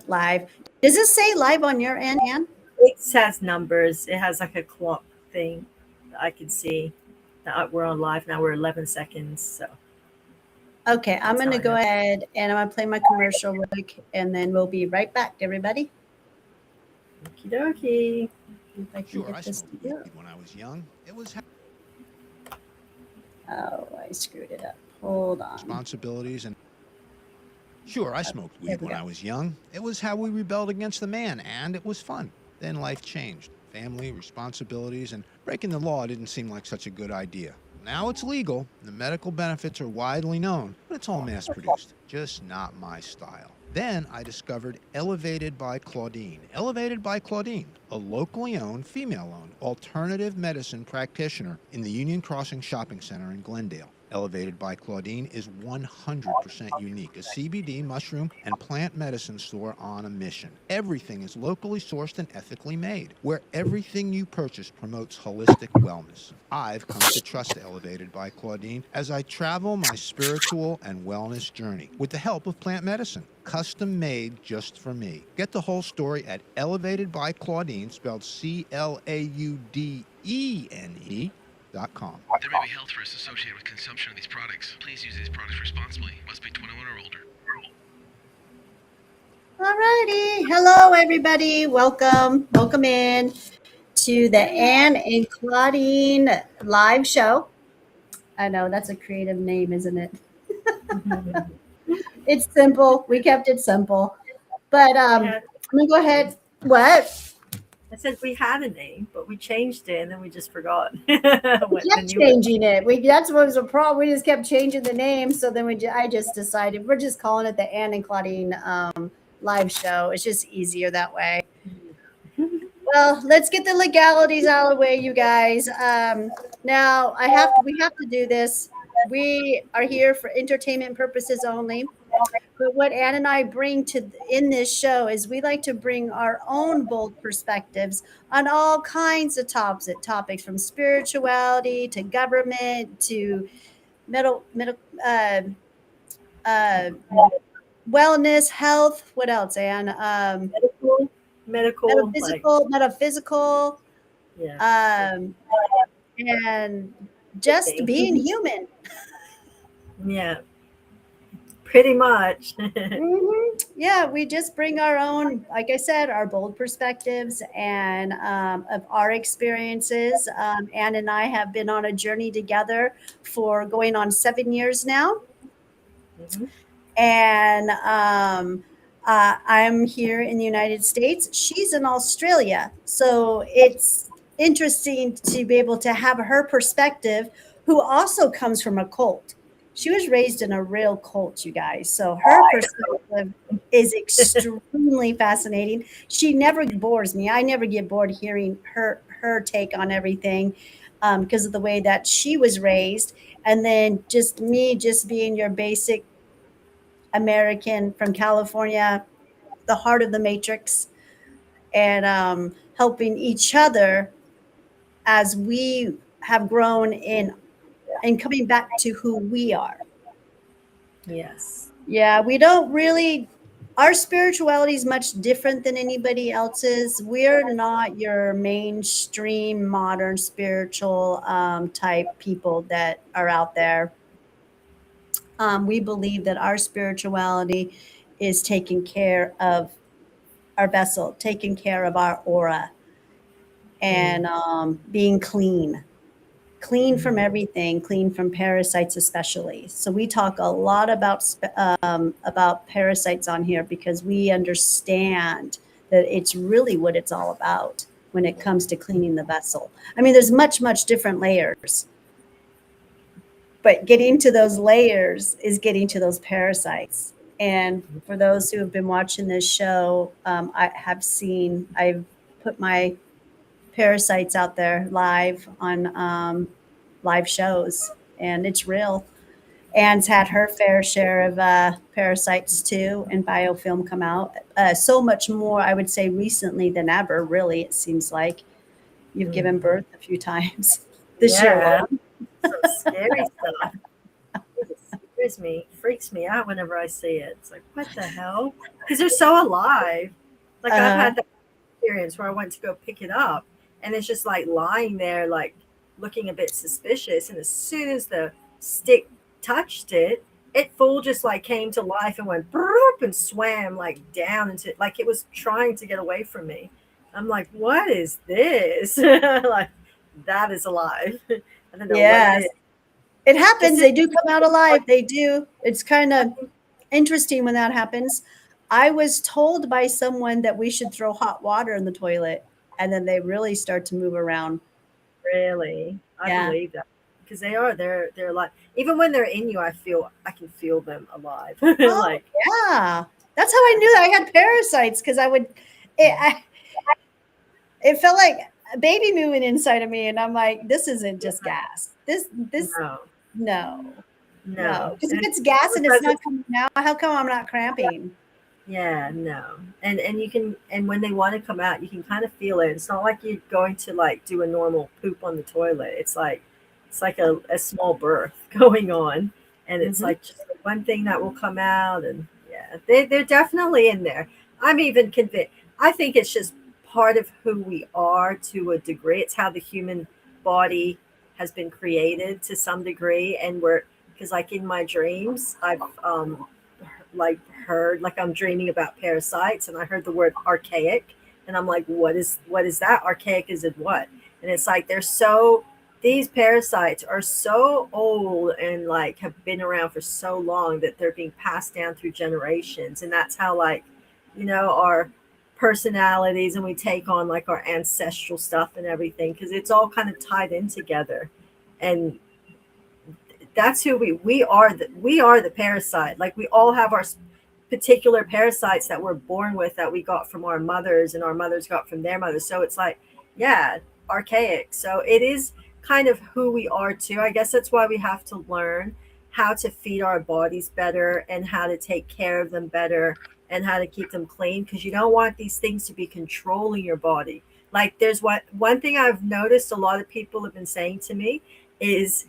live. Does it say live on your end, Ann? It has numbers. It has like a clock thing that I can see that we're on live now. We're 11 seconds. So Okay, I'm that's going how to I go know. ahead and I'm going to play my commercial real quick, and then we'll be right back, everybody. Okie dokie. If I can Sure, get I this to smoked weed go. when I was young. It was Oh, I screwed it up. Hold on. responsibilities and sure, I smoked There weed we when go. I was young. It was how we rebelled against the man, and it was fun. Then life changed. Family, responsibilities, and breaking the law didn't seem like such a good idea. Now it's legal, the medical benefits are widely known, but it's all mass produced. Just not my style. Then I discovered Elevated by Claudine. Elevated by Claudine, a locally owned, female owned, alternative medicine practitioner in the Union Crossing Shopping Center in Glendale. Elevated by Claudine is 100% unique, a CBD, mushroom, and plant medicine store on a mission. Everything is locally sourced and ethically made, where everything you purchase promotes holistic wellness. I've come to trust Elevated by Claudine as I travel my spiritual and wellness journey with the help of plant medicine, custom made just for me. Get the whole story at Elevated by Claudine, spelled CLAUDENE.com. There may be health risks associated with consumption of these products. Please use these products responsibly. Must be 21 or older. Alrighty. Hello, everybody. Welcome. Welcome in to the Anne and Claudine live show. I know that's a creative name, isn't it? It's simple. We kept it simple. But We I'm had, going to go ahead. What? I said we had a name, but we changed it and then we just forgot We what the kept new changing it. That's what was a problem. We just kept changing the name. So then I just decided we're just calling it the Anne and Claudine live show. It's just easier that way. one. Well, let's get the legalities out of the way, you guys. Now, we have to do this. We are here for entertainment purposes only. But what Ann and I bring to in this show is we like to bring our own bold perspectives on all kinds of topics from spirituality to government to middle uh, uh, wellness, health. What else, Ann? Medical, like, Metaphysical, yeah, um, and just everything. being human. Yeah, pretty much. Yeah, we just bring our own, like I said, our bold perspectives and of our experiences. Anne and I have been on a journey together for going on 7 years now. Mhm. And I'm here in the United States. She's in Australia. So it's interesting to be able to have her perspective, who also comes from a cult. She was raised in a real cult, you guys. So her perspective is extremely fascinating. She never bores me. I never get bored hearing her take on everything because of the way that she was raised. And then just me, just being your basic American from California, the heart of the matrix, and helping each other as we have grown in and coming back to who we are. Yes. Yeah, we don't really. Our spirituality is much different than anybody else's. We're not your mainstream modern spiritual type people that are out there. We believe that our spirituality is taking care of our vessel, taking care of our aura, and Mm. being clean, clean from Mhm. everything, clean from parasites especially. So we talk a lot about parasites on here because we understand that it's really what it's all about when it comes to cleaning the vessel. I mean, there's much different layers, but getting to those layers is getting to those parasites. And for those who have been watching this show, I've put my parasites out there live on live shows, and it's real. Anne's had her fair share of parasites too, and biofilm come out. So much more, I would say, recently than ever. Really, it seems like you've given Mhm. birth a few times this year Yeah, alone. some scary stuff. freaks me out whenever I see it. It's like, what the hell? Because they're so alive. Like I've Uh-huh. had that experience where I went to go pick it up, and it's just like lying there, like looking a bit suspicious. And as soon as the stick touched it, it full just like came to life and went burp and swam like down into like it was trying to get away from me. I'm like, what is this? Like that is alive. I don't know what it Yes. is. It Just happens. sit They do come out alive. They do. It's kind of interesting when that happens. I was told by someone that we should throw hot water in the toilet, and then they really start to move around. really, I Yeah. believe that because they're alive. Even when they're in you, I can feel them alive. Oh, Like yeah. That's how I knew that I had parasites because it felt like a baby moving inside of me, and I'm like, this isn't just gas. This no, no, no. no. Because if And it's gas and it's because not coming out, how come I'm not cramping? yeah, no. And you can and when they want to come out, you can kind of feel it. It's not like you're going to like do a normal poop on the toilet. It's like a small birth going on. And it's Mhm. like just one thing that will come out and yeah, they're definitely in there. I'm even convinced I think it's just part of who we are to a degree. It's how the human body has been created to some degree and we're because like in my dreams I've like heard like I'm dreaming about parasites and I heard the word archaic and I'm like what is that archaic is it what and it's like they're so these parasites are so old and like have been around for so long that they're being passed down through generations and that's how like our personalities and we take on like our ancestral stuff and everything because it's all kind of tied in together and that's who we are the parasite like we all have our particular parasites that we're born with that we got from our mothers and our mothers got from their mothers so it's like yeah archaic so it is kind of who we are too I guess that's why we have to learn how to feed our bodies better and how to take care of them better and how to keep them clean because you don't want these things to be controlling your body like there's one thing I've noticed a lot of people have been saying to me is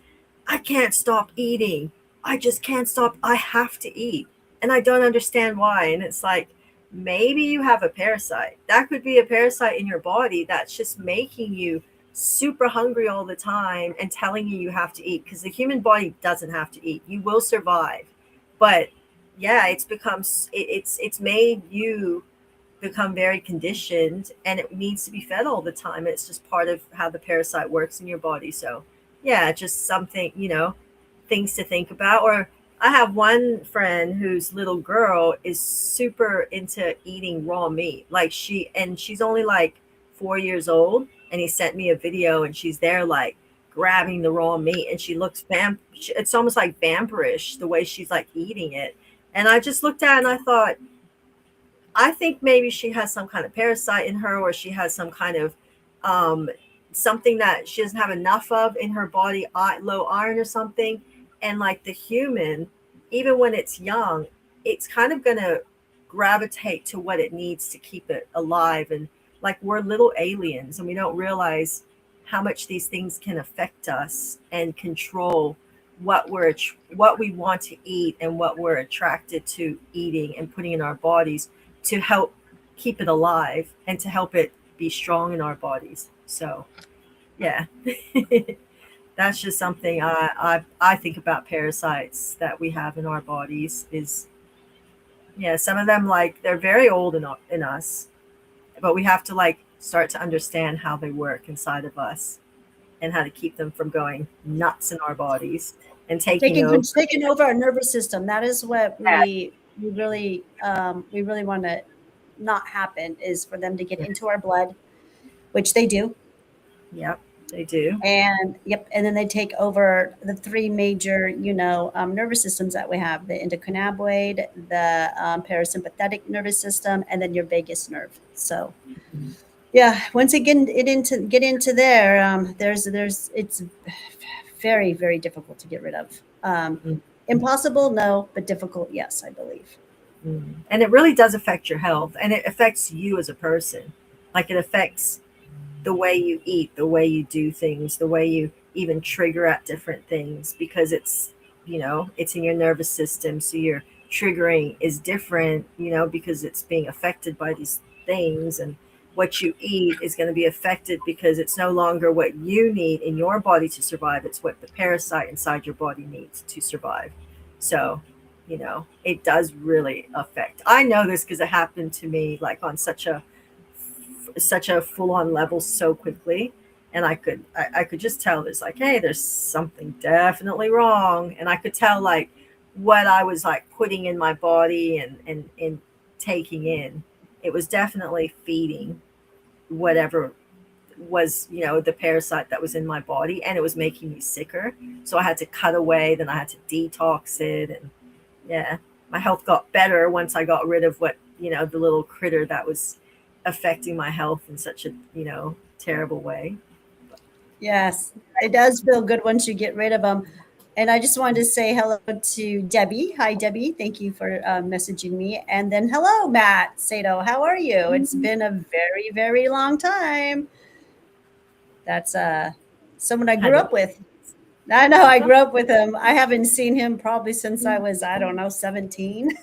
I can't stop eating. I just can't stop. I have to eat. And I don't understand why. And it's like, maybe you have a parasite. That could be a parasite in your body that's just making you super hungry all the time and telling you have to eat because the human body doesn't have to eat. You will survive. But yeah, it's made you become very conditioned and it needs to be fed all the time. It's just part of how the parasite works in your body. So, yeah, just something, things to think about. Or I have one friend whose little girl is super into eating raw meat. Like she's only like 4 years old. And he sent me a video and she's there like grabbing the raw meat and she looks it's almost like vampirish the way she's like eating it. And I just looked at it and I thought, I think maybe she has some kind of parasite in her, or she has some kind of um, something that she doesn't have enough of in her body, low iron or something. And like the human, even when it's young, it's kind of going to gravitate to what it needs to keep it alive. And like we're little aliens and we don't realize how much these things can affect us and control what we want to eat and what we're attracted to eating and putting in our bodies to help keep it alive and to help it be strong in our bodies. So, yeah, that's just something I think about parasites that we have in our bodies. Is yeah, some of them like they're very old in us, but we have to like start to understand how they work inside of us and how to keep them from going nuts in our bodies and taking over. Taking over our nervous system. That is what we really want to not happen is for them to get into our blood, which they do. Yep, they do. And yep, and then they take over the three major, nervous systems that we have: the endocannabinoid, the parasympathetic nervous system, and then your vagus nerve. So, yeah, once again, get into there, there's it's very very difficult to get rid of. Mm. Impossible, no, but difficult, yes, I believe. And it really does affect your health and it affects you as a person. Like it affects the way you eat, the way you do things, the way you even trigger at different things because it's in your nervous system, so your triggering is different, because it's being affected by these things. And what you eat is going to be affected because it's no longer what you need in your body to survive, it's what the parasite inside your body needs to survive. So it does really affect. I know this because it happened to me, like on such a full-on level so quickly. And I could just tell there's like, hey, there's something definitely wrong. And I could tell like what I was like putting in my body and taking in. It was definitely feeding whatever was, the parasite that was in my body, and it was making me sicker. So I had to cut away, then I had to detox it. And yeah, my health got better once I got rid of what, the little critter that was affecting my health in such a, terrible way. Yes, it does feel good once you get rid of them. And I just wanted to say hello to Debbie. Hi, Debbie. Thank you for messaging me. And then hello, Matt Sato. How are you? It's been a very, very long time. That's someone I grew up with. I know I grew up with him. I haven't seen him probably since I was, I don't know, 17.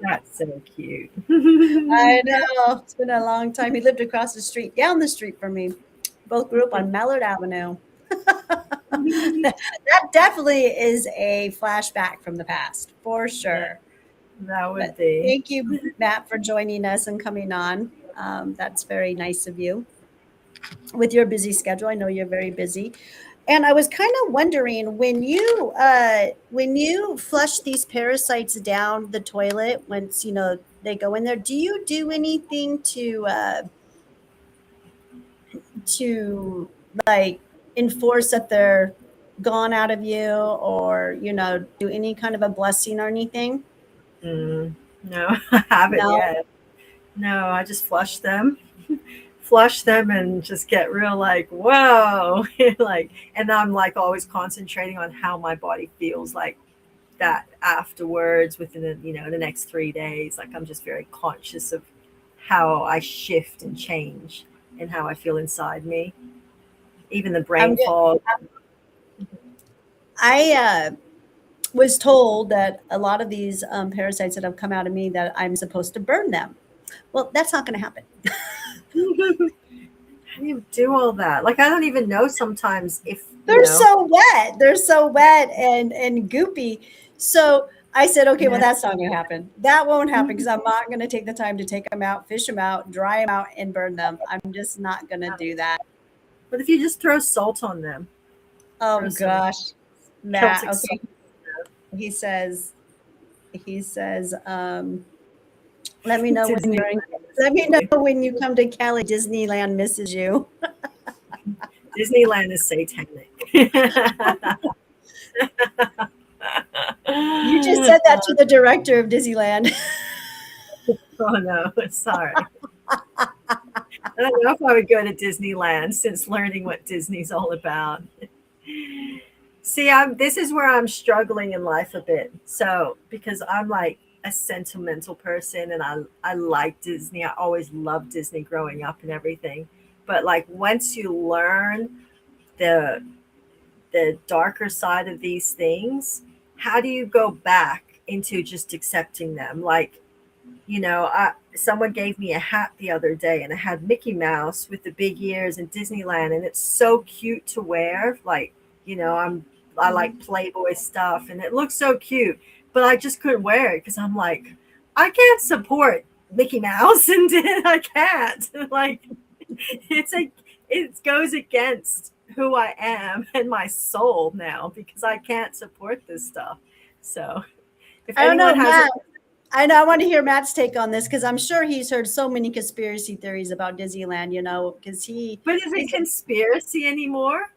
That's so cute. I know. It's been a long time. He lived across the street, down the street from me. Both grew up on Mallard Avenue. That definitely is a flashback from the past, for sure. That would But be. thank you, Matt, for joining us and coming on. That's very nice of you. With your busy schedule, I know you're very busy. And I was kind of wondering when you flush these parasites down the toilet once they go in there. Do you do anything to like enforce that they're gone out of you, or do any kind of a blessing or anything? No, I haven't No. yet. No, I just flush them and just get real like, whoa. Like, and I'm like always concentrating on how my body feels like that afterwards within the next 3 days. Like, I'm just very conscious of how I shift and change and how I feel inside me. Even the I'm brain good. fog. I was told that a lot of these parasites that have come out of me, that I'm supposed to burn them. Well, that's not going to happen. How do you do all that? Like, I don't even know sometimes if, They're so wet. They're so wet and goopy. So I said, okay, well, Yeah. that's not going to happen. That won't happen because I'm not going to take the time to take them out, fish them out, dry them out, and burn them. I'm just not going to do that. But if you just throw salt on them, Oh throw some gosh, Matt. Celtic Okay, salt. he says. Let me know when Disney. you're in. Let me know when you come to Cali. Disneyland misses you. Disneyland is satanic. You just said that to the director of Disneyland. Oh no, sorry. I don't know if I would go to Disneyland since learning what Disney's all about. See, this is where I'm struggling in life a bit. So, because I'm like a sentimental person and I like Disney. I always loved Disney growing up and everything. But like once you learn the darker side of these things, how do you go back into just accepting them? Like, someone gave me a hat the other day and it had Mickey Mouse with the big ears in Disneyland, and it's so cute to wear. Like, I like Playboy stuff and it looks so cute, but I just couldn't wear it because I'm like, I can't support Mickey Mouse and I can't. Like, it goes against who I am and my soul now because I can't support this stuff. So if I don't know, anyone has Matt. I know. I want to hear Matt's take on this because I'm sure he's heard so many conspiracy theories about Disneyland. Because but is it conspiracy anymore?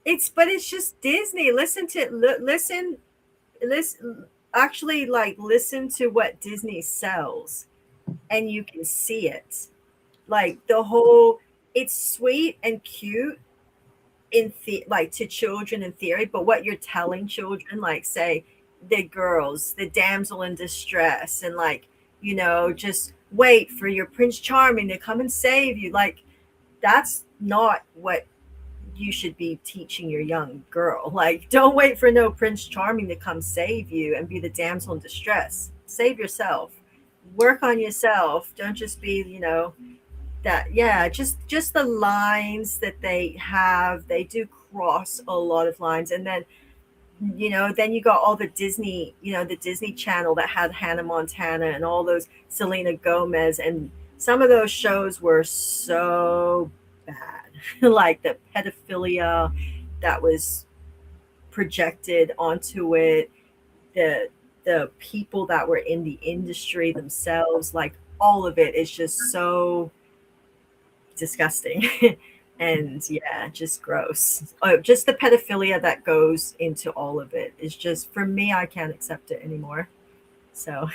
It's just Disney. Listen, actually, like, listen to what Disney sells and you can see it. Like, it's sweet and cute like to children in theory, but what you're telling children, like say the girls, the damsel in distress, and like, just wait for your Prince Charming to come and save you. Like, that's not what you should be teaching your young girl. Like, don't wait for no Prince Charming to come save you and be the damsel in distress. Save yourself. Work on yourself. Don't just be, that. Yeah, just the lines that they have. They do cross a lot of lines, and then you got all the Disney, the Disney Channel that had Hannah Montana and all those Selena Gomez, and some of those shows were so bad, like the pedophilia that was projected onto it, the the people that were in the industry themselves, like all of it is just so disgusting. And yeah, just gross. Oh, just the pedophilia that goes into all of it is just, for me, I can't accept it anymore. So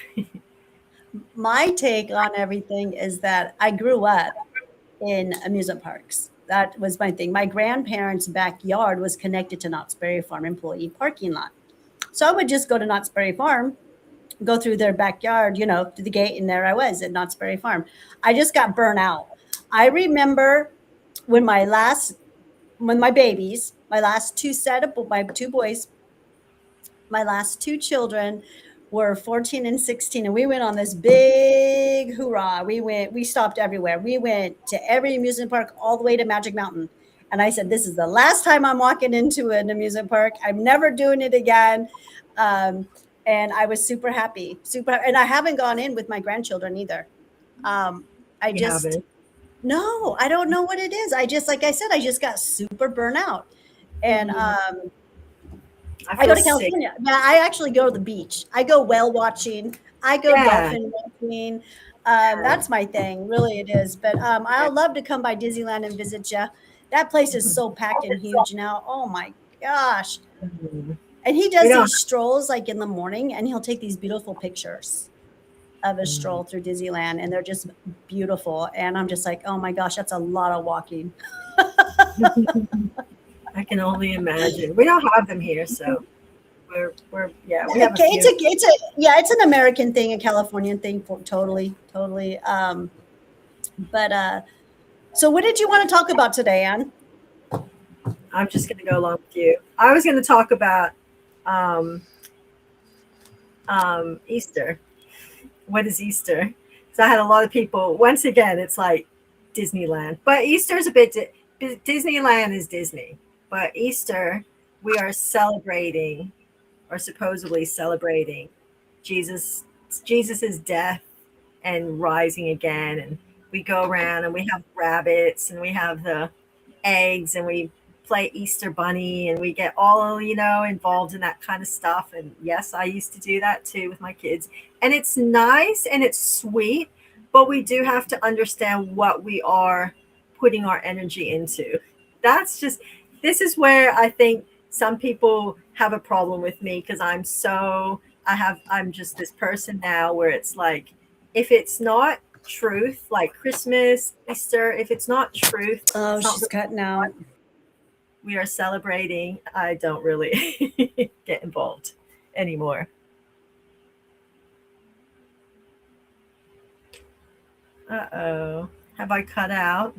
My take on everything is that I grew up in amusement parks. That was my thing. My grandparents' backyard was connected to Knott's Berry Farm employee parking lot. So I would just go to Knott's Berry Farm, go through their backyard, through the gate, and there I was at Knott's Berry Farm. I just got burnt out. I remember when my babies, my last two set of my two boys, my last two children were 14 and 16, and we went on this big hoorah. We stopped everywhere. We went to every amusement park all the way to Magic Mountain. And I said, this is the last time I'm walking into an amusement park. I'm never doing it again. And I was super happy, and I haven't gone in with my grandchildren either. I you have just, it. no, I don't know what it is. I just, like I said, I just got super burnt out. And I I go feel to sick. California. Yeah, I actually go to the beach. I go whale watching. I go Yeah. dolphin watching. That's my thing, really. It is. But I'll love to come by Disneyland and visit you. That place is so packed and huge now. Oh my gosh! Mhm. And he We does don't. these strolls like in the morning, and he'll take these beautiful pictures of a Mm. stroll through Disneyland, and they're just beautiful. And I'm just like, oh my gosh, that's a lot of walking. I can only imagine. We don't have them here, so we're yeah, we have a Okay, few. it's an American thing, a Californian thing, totally, totally. But so what did you want to talk about today, Anne? I'm just going to go along with you. I was going to talk about um, Easter. What is Easter? So I had a lot of people. Once again, it's like Disneyland, but Easter's a bit. Disneyland is Disney, but Easter we are celebrating, or supposedly celebrating, Jesus Jesus's death and rising again, and we go around and we have rabbits and we have the eggs and we play Easter Bunny and we get all, involved in that kind of stuff. And yes, I used to do that too with my kids. And it's nice and it's sweet, but we do have to understand what we are putting our energy into. That's just, this is where I think some people have a problem with me because I'm just this person now where it's like, if it's not truth, like Christmas, Easter, if it's not truth, Oh, it's not she's cutting out. we are celebrating, I don't really get involved anymore. Uh-oh. Have I cut out?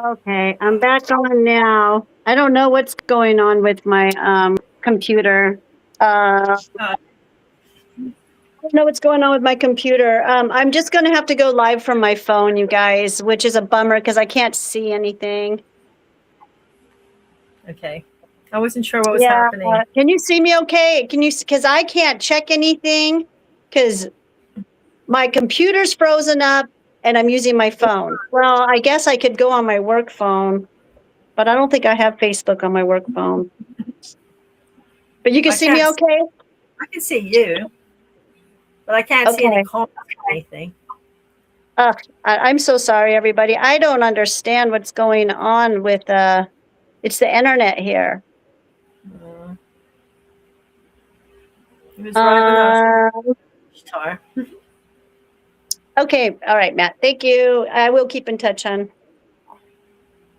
Okay, I'm back on now. I don't know what's going on with my computer. Uh, I don't know what's going on with my computer. I'm just going to have to go live from my phone, you guys, which is a bummer because I can't see anything. okay. I wasn't sure what was Yeah, happening. can you see me okay? Can you, because I can't check anything because my computer's frozen up and I'm using my phone. Well, I guess I could go on my work phone, but I don't think I have Facebook on my work phone. But you can I see me can't. okay? I can see you, but I can't see any Okay. comments or anything. I'm so sorry, everybody. I don't understand what's going on with it's the internet here. Mm. It was right when I was Uh, guitar. okay, all right, Matt. Thank you. I will keep in touch, hon.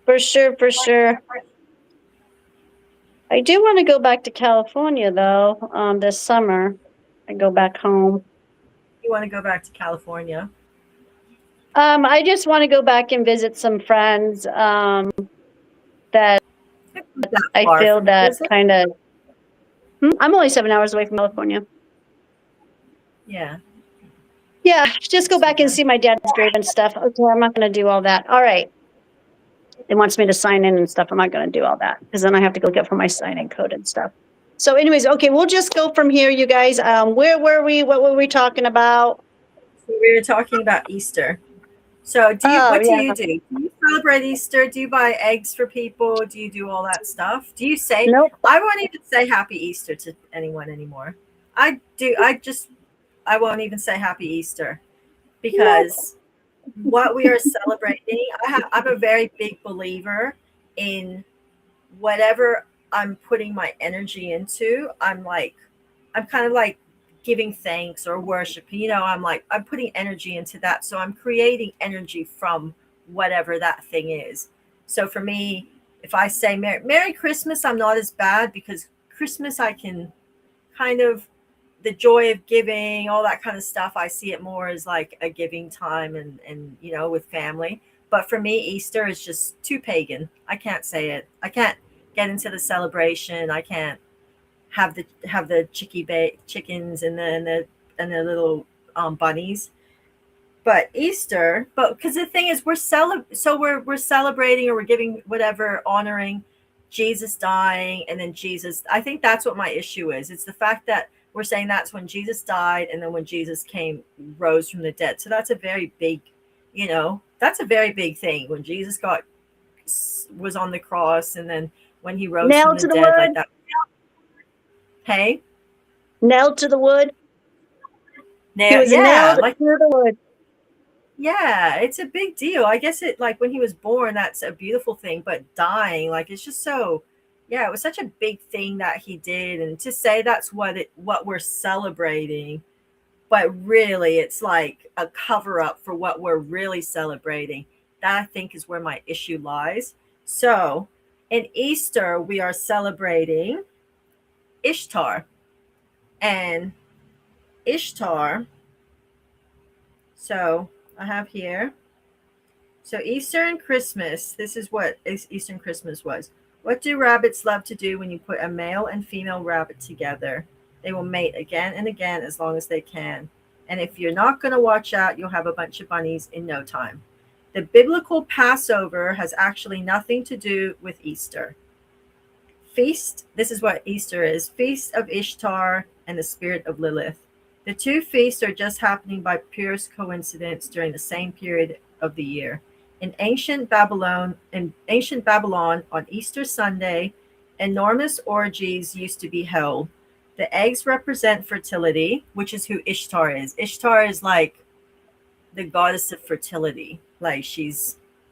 For sure, for sure. I do want to go back to California though, this summer. I go back home. You want to go back to California? I just want to go back and visit some friends that It's not that I far feel from you, that is it? kind of. I'm only 7 hours away from California. Yeah. Yeah, just go back and Yeah. see my dad's grave and stuff. Okay, I'm not going to do all that. All right. It wants me to sign in and stuff. I'm not going to do all that because then I have to go get for my sign-in code and stuff. So, anyways, okay, we'll just go from here, you guys. Where were we? What were we talking about? So we were talking about Easter. So Oh, what do you yeah. do? Do you celebrate Easter? Do you buy eggs for people? Do you do all that stuff? Do you say, Nope. I won't even say happy Easter to anyone anymore. I do. I won't even say happy Easter Nope. because what we are celebrating, I'm a very big believer in whatever I'm putting my energy into. I'm kind of like giving thanks or worship. I'm putting energy into that. So I'm creating energy from whatever that thing is. So for me, if I say Merry Christmas, I'm not as bad because Christmas, I can kind of, the joy of giving, all that kind of stuff. I see it more as like a giving time and with family. But for me, Easter is just too pagan. I can't say it. I can't get into the celebration. I can't have the chickens and the little bunnies. But Easter, but because the thing is, we're celebrating or we're giving whatever, honoring Jesus dying, and then Jesus. I think that's what my issue is. It's the fact that we're saying that's when Jesus died, and then when Jesus came, rose from the dead. So that's a very big, that's a very big thing. When Jesus was on the cross, and then when he rose from Nailed the to the dead, like wood. that. Hey, Nailed to the wood. He now, was yeah, nailed to like, the wood. yeah, it's a big deal. I guess it, like, when he was born, that's a beautiful thing, but dying, like, it's just so, yeah, it was such a big thing that he did, and to say that's what we're celebrating, but really it's like a cover up for what we're really celebrating. That, I think, is where my issue lies. So, in Easter, we are celebrating Ishtar, and Ishtar. So, I have here. So Easter and Christmas, this is what Easter and Christmas was. What do rabbits love to do when you put a male and female rabbit together? They will mate again and again as long as they can. And if you're not going to watch out, you'll have a bunch of bunnies in no time. The biblical Passover has actually nothing to do with Easter. Feast, this is what Easter is: Feast of Ishtar and the Spirit of Lilith. The two feasts are just happening by purest coincidence during the same period of the year. In ancient Babylon on Easter Sunday, enormous orgies used to be held. The eggs represent fertility, which is who Ishtar is. Ishtar is like the goddess of fertility. Like,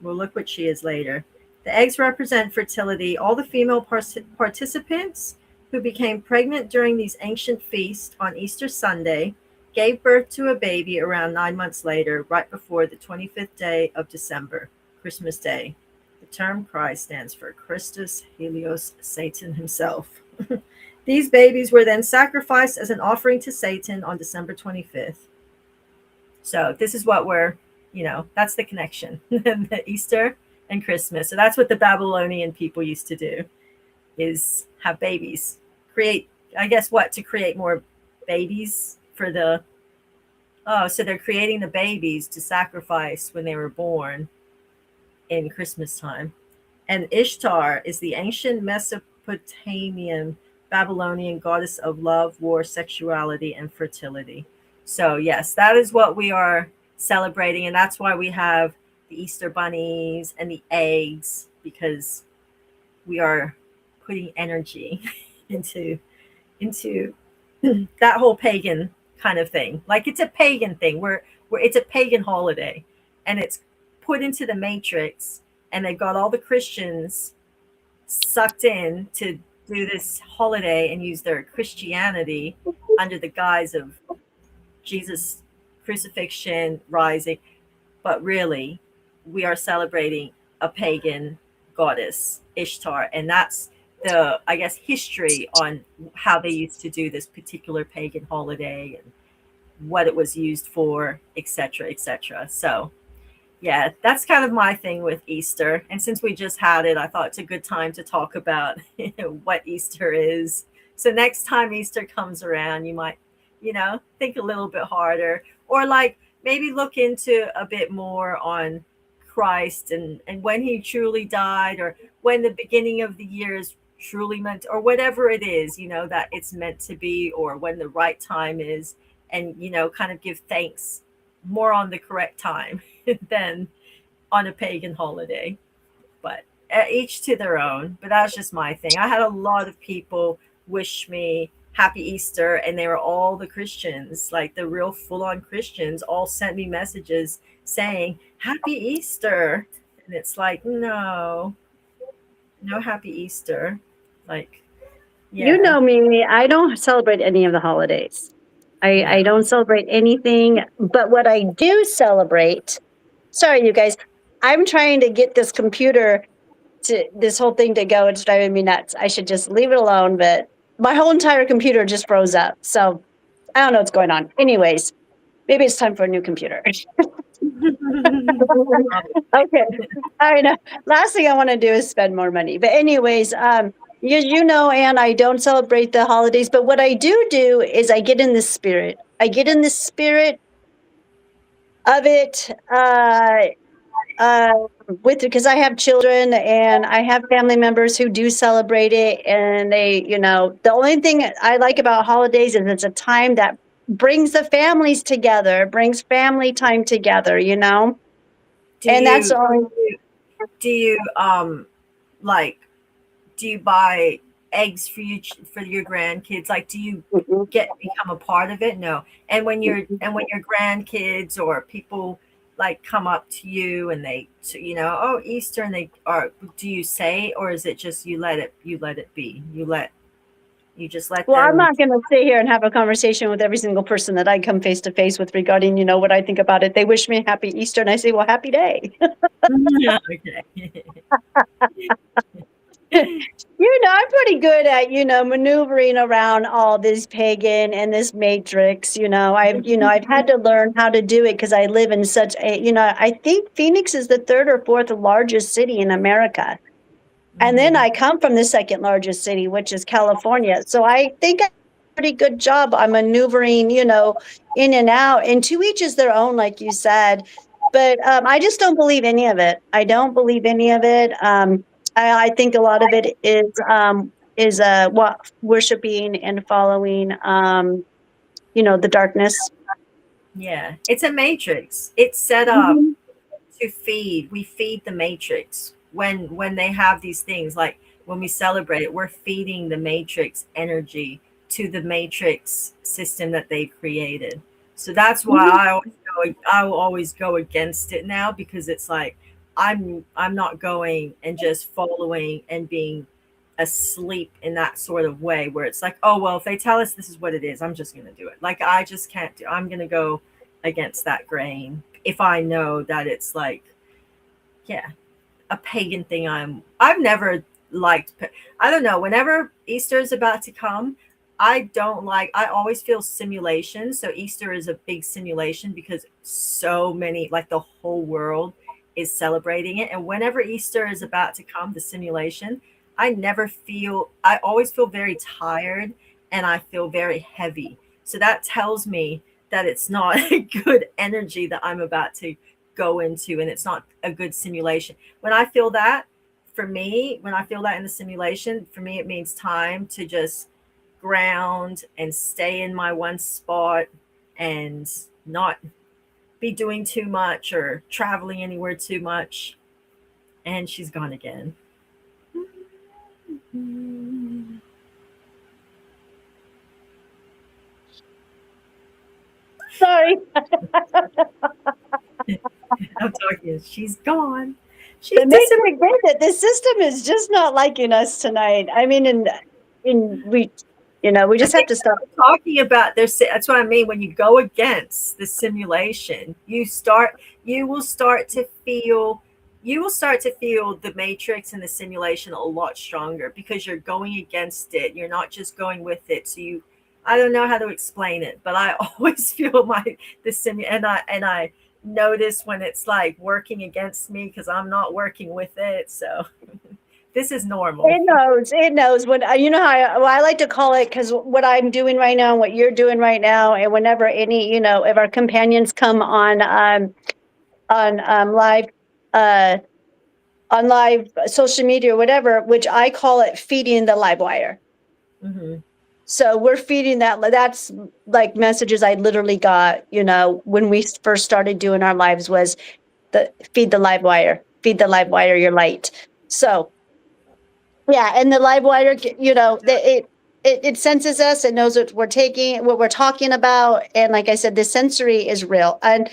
we'll look what she is later. The eggs represent fertility. All the female participants who became pregnant during these ancient feasts on Easter Sunday gave birth to a baby around 9 months later, right before the 25th day of December, Christmas Day. The term Christ stands for Christus, Helios, Satan himself. These babies were then sacrificed as an offering to Satan on December 25th. So this is what that's the connection. The Easter and Christmas. So that's what the Babylonian people used to do, is have babies. Create, I guess what, to create more babies for the, oh, so they're creating the babies to sacrifice when they were born in Christmas time. And Ishtar is the ancient Mesopotamian Babylonian goddess of love, war, sexuality, and fertility. So, yes, that is what we are celebrating. And that's why we have the Easter bunnies and the eggs, because we are putting energy into that whole pagan kind of thing. Like, it's a pagan thing. Where it's a pagan holiday, and it's put into the matrix, and they've got all the Christians sucked in to do this holiday and use their Christianity under the guise of Jesus crucifixion, rising. But really, we are celebrating a pagan goddess, Ishtar, and that's the, I guess, history on how they used to do this particular pagan holiday and what it was used for, etc., etc. So, yeah, that's kind of my thing with Easter. And since we just had it, I thought it's a good time to talk about what Easter is. So next time Easter comes around, you might, think a little bit harder, or like maybe look into a bit more on Christ and when he truly died, or when the beginning of the year is truly meant, or whatever it is, that it's meant to be, or when the right time is, and, kind of give thanks more on the correct time than on a pagan holiday. But each to their own. But that's just my thing. I had a lot of people wish me happy Easter, and they were all the Christians, like the real full on Christians, all sent me messages saying happy Easter. And it's like, no happy Easter. Like, yeah. You know me, I don't celebrate any of the holidays. I don't celebrate anything, but what I do celebrate, sorry, you guys, I'm trying to get this computer to this whole thing to go. It's driving me nuts. I should just leave it alone, but my whole entire computer just froze up. So I don't know what's going on. Anyways, maybe it's time for a new computer. Okay. I know. Last thing I want to do is spend more money. But anyways, you know, Anne, I don't celebrate the holidays, but what I do is I get in the spirit. I get in the spirit of it. With because I have children and I have family members who do celebrate it, and they, the only thing I like about holidays is it's a time that brings the families together, brings family time together, Do and that's you the only. do you like do you buy eggs for your grandkids? Like, do you become a part of it? No. And when your grandkids or people like come up to you and they, oh, Easter, and they are, do you say, or is it just you let it be, you just let Well, I'm them? not going to sit here and have a conversation with every single person that I come face to face with regarding, what I think about it. They wish me happy Easter, and I say, well, happy day. Okay. I'm pretty good at, maneuvering around all this pagan and this matrix. I've had to learn how to do it because I live in such a, I think Phoenix is the third or fourth largest city in America. And then I come from the second largest city, which is California. So I think I do a pretty good job on maneuvering, in and out. And to each is their own, like you said. But I just don't believe any of it. I don't believe any of it. I think a lot of it is what worshiping and following, the darkness. Yeah, it's a matrix. It's set up to feed. We feed the matrix when they have these things, like when we celebrate it, we're feeding the matrix energy to the matrix system that they've created. So that's why I will always go against it now, because it's like I'm not going and just following and being asleep in that sort of way where it's like, oh well, if they tell us this is what it is, I'm just going to do it. Like, I just can't do, I'm going to go against that grain if I know that it's like, yeah, a pagan thing. I've never liked, I don't know, whenever Easter is about to come, I always feel simulation. So Easter is a big simulation because so many, like the whole world is celebrating it. And whenever Easter is about to come, the simulation, I always feel very tired and I feel very heavy. So that tells me that it's not a good energy that I'm about to go into, and it's not a good simulation. When I feel that, for me, when I feel that in the simulation, for me, it means time to just ground and stay in my one spot and not be doing too much or traveling anywhere too much. And she's gone again. Sorry. I'm talking. She's gone. She's It makes disappeared. me great that the system is just not liking us tonight. I mean, we, we just have to stop. Talking about their that's what I mean. When you go against the simulation, you will start to feel the matrix and the simulation a lot stronger because you're going against it. You're not just going with it. So I don't know how to explain it, but I always feel and I notice when it's like working against me because I'm not working with it. So this is normal. It knows what, how I like to call it, because what I'm doing right now and what you're doing right now, and whenever if our companions come live, on live social media or whatever, which I call it feeding the live wire. Mm-hmm. So we're feeding that. That's like messages I literally got, when we first started doing our lives, was feed the live wire, your light. So yeah, and the live wire, it senses us. It knows what we're talking about. And like I said, the sensory is real. And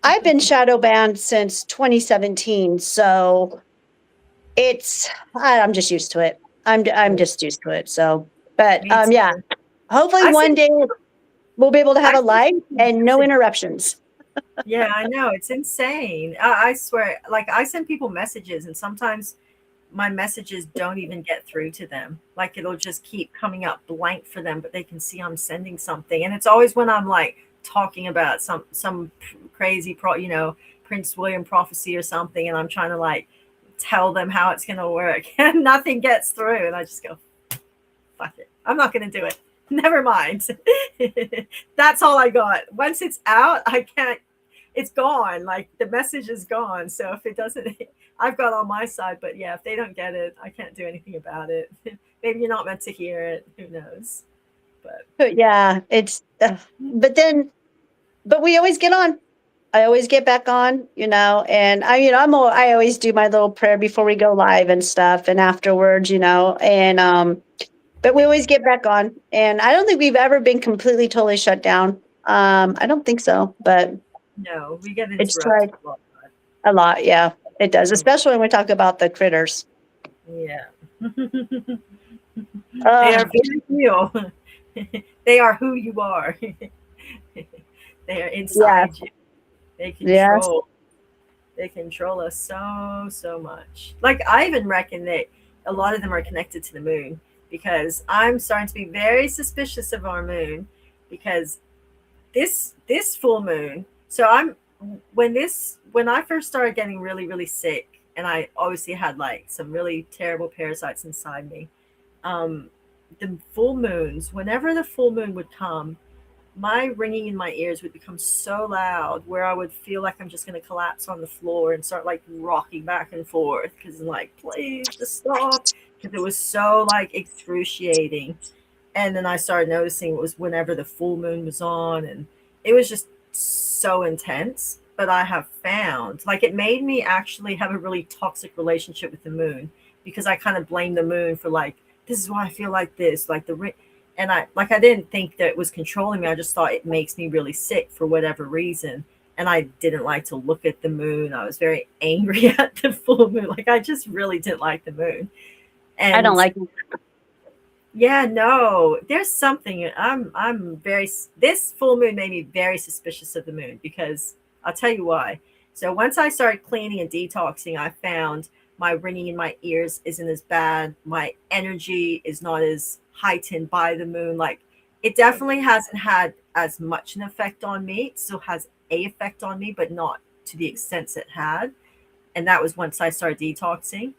I've been shadow banned since 2017. So I'm just used to it. I'm just used to it. So, but Me too. yeah, hopefully one day we'll be able to have a live and no interruptions. Yeah, I know. It's insane. I swear, like I send people messages and sometimes my messages don't even get through to them. Like it'll just keep coming up blank for them, but they can see I'm sending something. And it's always when I'm like talking about some crazy Prince William prophecy or something, and I'm trying to like tell them how it's gonna work and nothing gets through. And I just go, fuck it. I'm not gonna do it. Never mind. That's all I got. Once it's out, I can't, it's gone. Like the message is gone. So if it doesn't, I've got on my side, but yeah, if they don't get it, I can't do anything about it. Maybe you're not meant to hear it. Who knows? But yeah, but we always get on. I always get back on, and I always do my little prayer before we go live and stuff, and afterwards, and but we always get back on, and I don't think we've ever been completely totally shut down. I don't think so, but no, we get it's interrupted tried a lot. Yeah, it does, especially when we talk about the critters. Yeah. They are very real. They are who you are. They are inside you. They control us so much. Like I even reckon that a lot of them are connected to the moon, because I'm starting to be very suspicious of our moon, because this full moon. So when I first started getting really, really sick, and I obviously had like some really terrible parasites inside me. The full moons, whenever the full moon would come, my ringing in my ears would become so loud where I would feel like I'm just going to collapse on the floor and start like rocking back and forth because I'm like, please just stop, because it was so like excruciating. And then I started noticing it was whenever the full moon was on, and it was just so intense. But I have found like it made me actually have a really toxic relationship with the moon, because I kind of blame the moon for like, this is why I feel like this, like the ring. And I didn't think that it was controlling me. I just thought it makes me really sick for whatever reason. And I didn't like to look at the moon. I was very angry at the full moon. Like I just really didn't like the moon. And I don't like it. Yeah, no, there's something. This full moon made me very suspicious of the moon, because I'll tell you why. So once I started cleaning and detoxing, I found my ringing in my ears isn't as bad. My energy is not as heightened by the moon. Like it definitely hasn't had as much an effect on me. It still has a effect on me, but not to the extent it had. And that was once I started detoxing.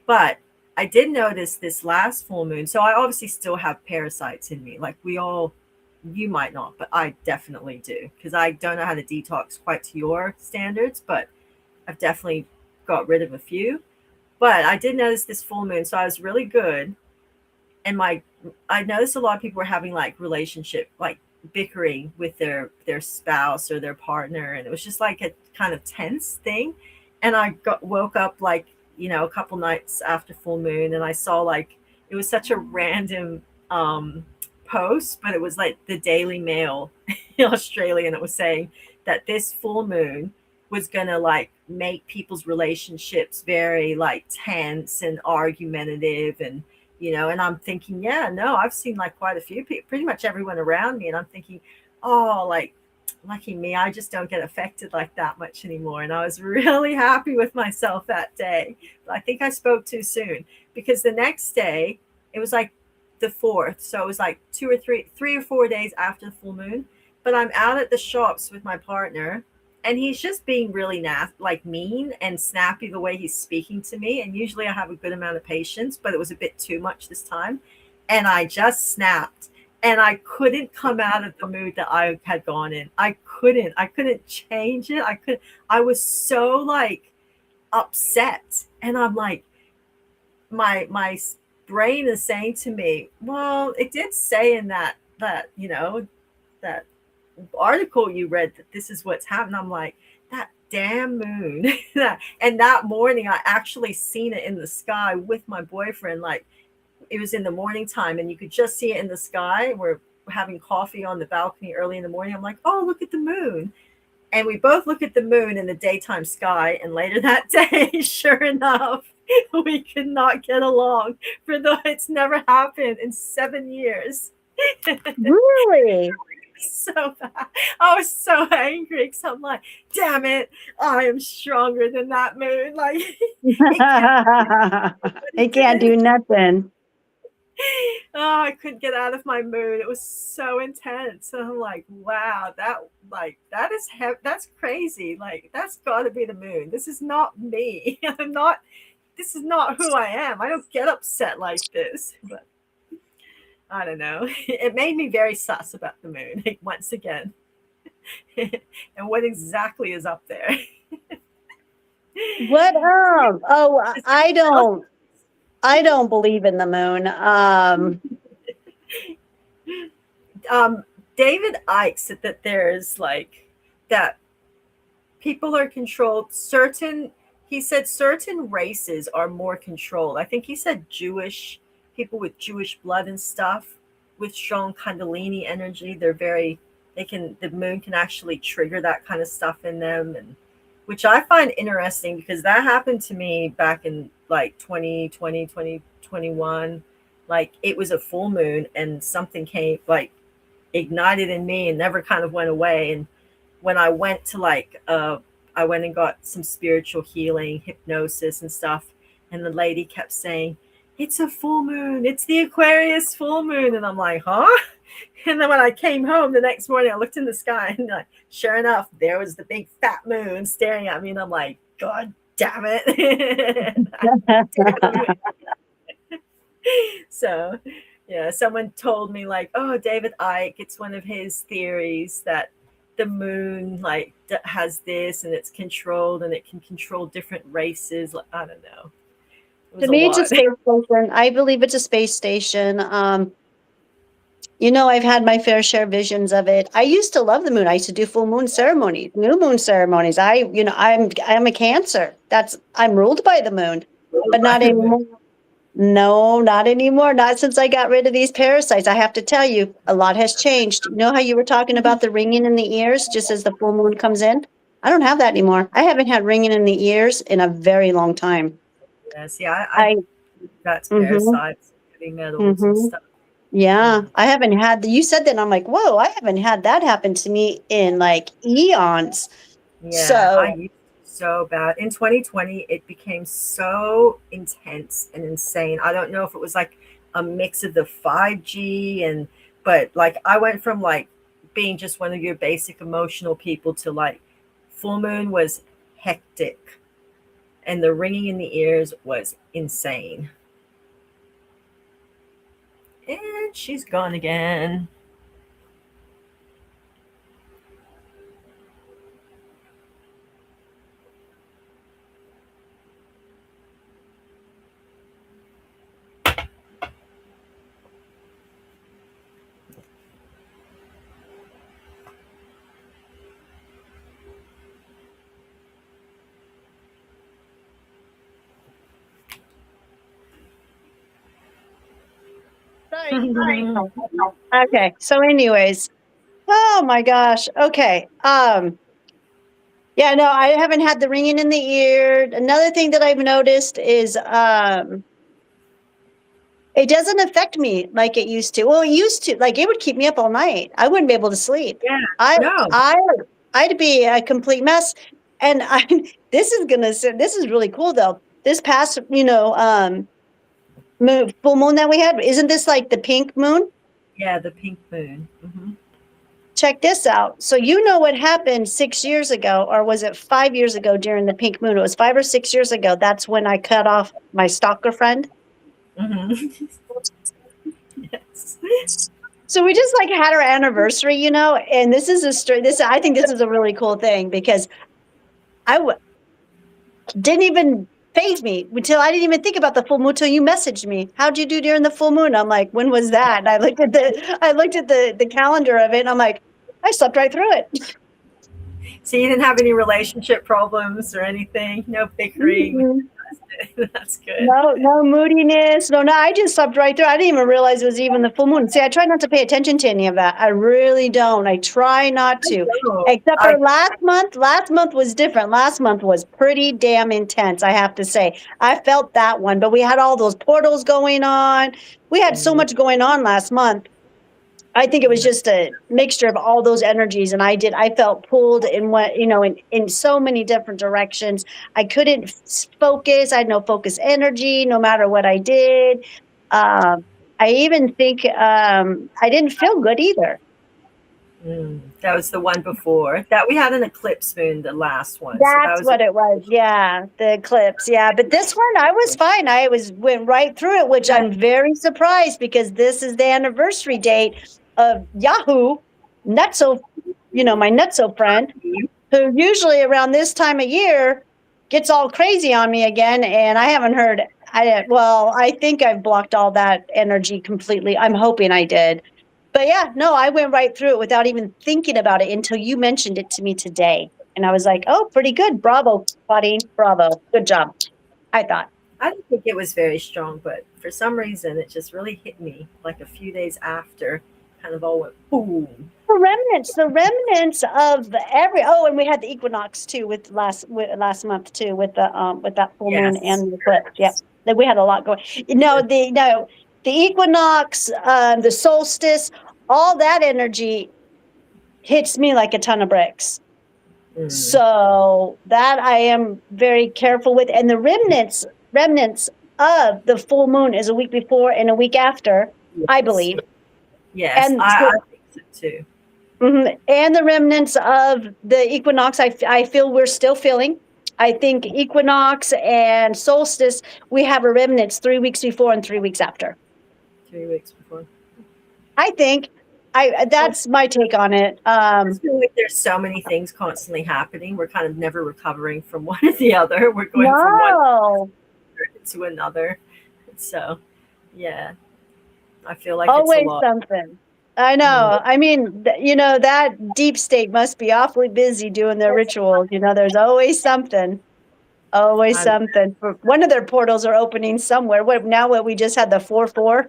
But I did notice this last full moon. So I obviously still have parasites in me. Like we all, you might not, but I definitely do. Because I don't know how to detox quite to your standards, but I've definitely got rid of a few. But I did notice this full moon. So I was really good. And I noticed a lot of people were having like relationship, like bickering with their spouse or their partner. And it was just like a kind of tense thing. And I woke up like, a couple nights after full moon, and I saw like it was such a random post, but it was like the Daily Mail in Australia, and it was saying that this full moon was gonna like make people's relationships very like tense and argumentative, and I'm thinking, yeah, no, I've seen like quite a few people, pretty much everyone around me, and I'm thinking, oh, like lucky me, I just don't get affected like that much anymore. And I was really happy with myself that day. But I think I spoke too soon, because the next day it was like the 4th. So it was like 3 or 4 days after the full moon. But I'm out at the shops with my partner, and he's just being really like mean and snappy the way he's speaking to me. And usually I have a good amount of patience, but it was a bit too much this time. And I just snapped. And I couldn't come out of the mood that I had gone in. I couldn't change it. I was so like upset. And I'm like, my brain is saying to me, well, it did say in that that article you read that this is what's happening. I'm like, that damn moon. And that morning I actually seen it in the sky with my boyfriend. Like, it was in the morning time, and you could just see it in the sky. We're having coffee on the balcony early in the morning. I'm like, oh, look at the moon. And we both look at the moon in the daytime sky. And later that day, sure enough, we could not get along. For though it's never happened in 7 years. Really? So bad. I was so angry because I'm like, damn it, I am stronger than that moon. Like, It can't do nothing. oh, I couldn't get out of my mood. It was so intense. And I'm like, wow, that's crazy. Like, that's got to be the moon. This is not me. This is not who I am. I don't get upset like this. But I don't know. It made me very sus about the moon once again. And what exactly is up there? What? Oh, I don't believe in the moon. David Icke said that there's like that people are controlled. He said certain races are more controlled. I think he said Jewish people with Jewish blood and stuff, with strong Kundalini energy. The moon can actually trigger that kind of stuff in them, and which I find interesting, because that happened to me back in like 2020, 2021. Like, it was a full moon and something came, like, ignited in me and never kind of went away. And when I went to I went and got some spiritual healing, hypnosis and stuff, and the lady kept saying, it's a full moon, it's the Aquarius full moon. And I'm like, huh? And then when I came home the next morning, I looked in the sky, and sure enough, there was the big fat moon staring at me. And I'm like, God damn it. So, yeah, someone told me like, oh, David Icke, it's one of his theories that the moon like has this, and it's controlled, and it can control different races. I don't know. To me, it's a space station. I believe it's a space station. I've had my fair share of visions of it. I used to love the moon. I used to do full moon ceremonies, new moon ceremonies. I'm a Cancer. I'm ruled by the moon, but not anymore. No, not anymore. Not since I got rid of these parasites. I have to tell you, a lot has changed. You know how you were talking about the ringing in the ears just as the full moon comes in? I don't have that anymore. I haven't had ringing in the ears in a very long time. Yes, yeah, I that's parasites, heavy metals and stuff. Yeah, I haven't had you said that, and I'm like, whoa, I haven't had that happen to me in like eons. Yeah, I used to so bad. In 2020, it became so intense and insane. I don't know if it was like a mix of the 5G but like I went from like being just one of your basic emotional people to like full moon was hectic. and the ringing in the ears was insane. And she's gone again. Sorry. Okay. So anyways, oh my gosh. Okay. Yeah, no, I haven't had the ringing in the ear. Another thing that I've noticed is it doesn't affect me like it used to. Well, it used to. Like it would keep me up all night. I wouldn't be able to sleep. Yeah, I no. I'd be a complete mess. And this is really cool though. This past, full moon that we had, isn't this like the pink moon? Yeah, the pink moon. Mm-hmm. Check this out. So you know what happened 6 years ago, or was it 5 years ago during the pink moon? It was 5 or 6 years ago. That's when I cut off my stalker friend. Mm-hmm. Yes. So we just like had our anniversary, and this is I think this is a really cool thing because didn't even phase me until I didn't even think about the full moon till you messaged me. How'd you do during the full moon? I'm like, when was that? And I looked at the calendar of it and I'm like, I slept right through it. So you didn't have any relationship problems or anything? No bickering? Mm-hmm. That's good. No moodiness. No, I just slept right through. I didn't even realize it was even the full moon. See, I try not to pay attention to any of that. I really don't. I try not to. Except for last month. Last month was different. Last month was pretty damn intense, I have to say. I felt that one, but we had all those portals going on. We had so much going on last month. I think it was just a mixture of all those energies, and I felt pulled in so many different directions. I couldn't focus. I had no focus energy, no matter what I did. I even think I didn't feel good either. That was the one before. That we had an eclipse moon, the last one. That's what it was. Yeah, the eclipse. Yeah, but this one I was fine. Went right through it, which I'm very surprised because this is the anniversary date of Yahoo Nutso, my Nutso friend, who usually around this time of year gets all crazy on me again, and I haven't heard. I think I've blocked all that energy completely. I'm hoping I did. But yeah, no, I went right through it without even thinking about it until you mentioned it to me today. And I was like, oh, pretty good. Bravo, buddy. Bravo. Good job. I thought. I didn't think it was very strong, but for some reason it just really hit me like a few days after. Kind of all went boom. The remnants of and we had the equinox too with last month too with that full moon and the eclipse. Yep. We had a lot going. The equinox, the solstice, all that energy hits me like a ton of bricks. So that I am very careful with. And the remnants of the full moon is a week before and a week after, I believe. Yes, and I think so too. Mm-hmm. And the remnants of the equinox, I feel we're still feeling. I think equinox and solstice, we have a remnants 3 weeks before and 3 weeks after. 3 weeks before. I think that's my take on it. I feel like there's so many things constantly happening. We're kind of never recovering from one or the other. We're going from one to another. So, yeah, I feel like always it's a lot. Something. I know. I mean, that deep state must be awfully busy doing their rituals. There's always something. Always something. One of their portals are opening somewhere. What we just had the 4/4.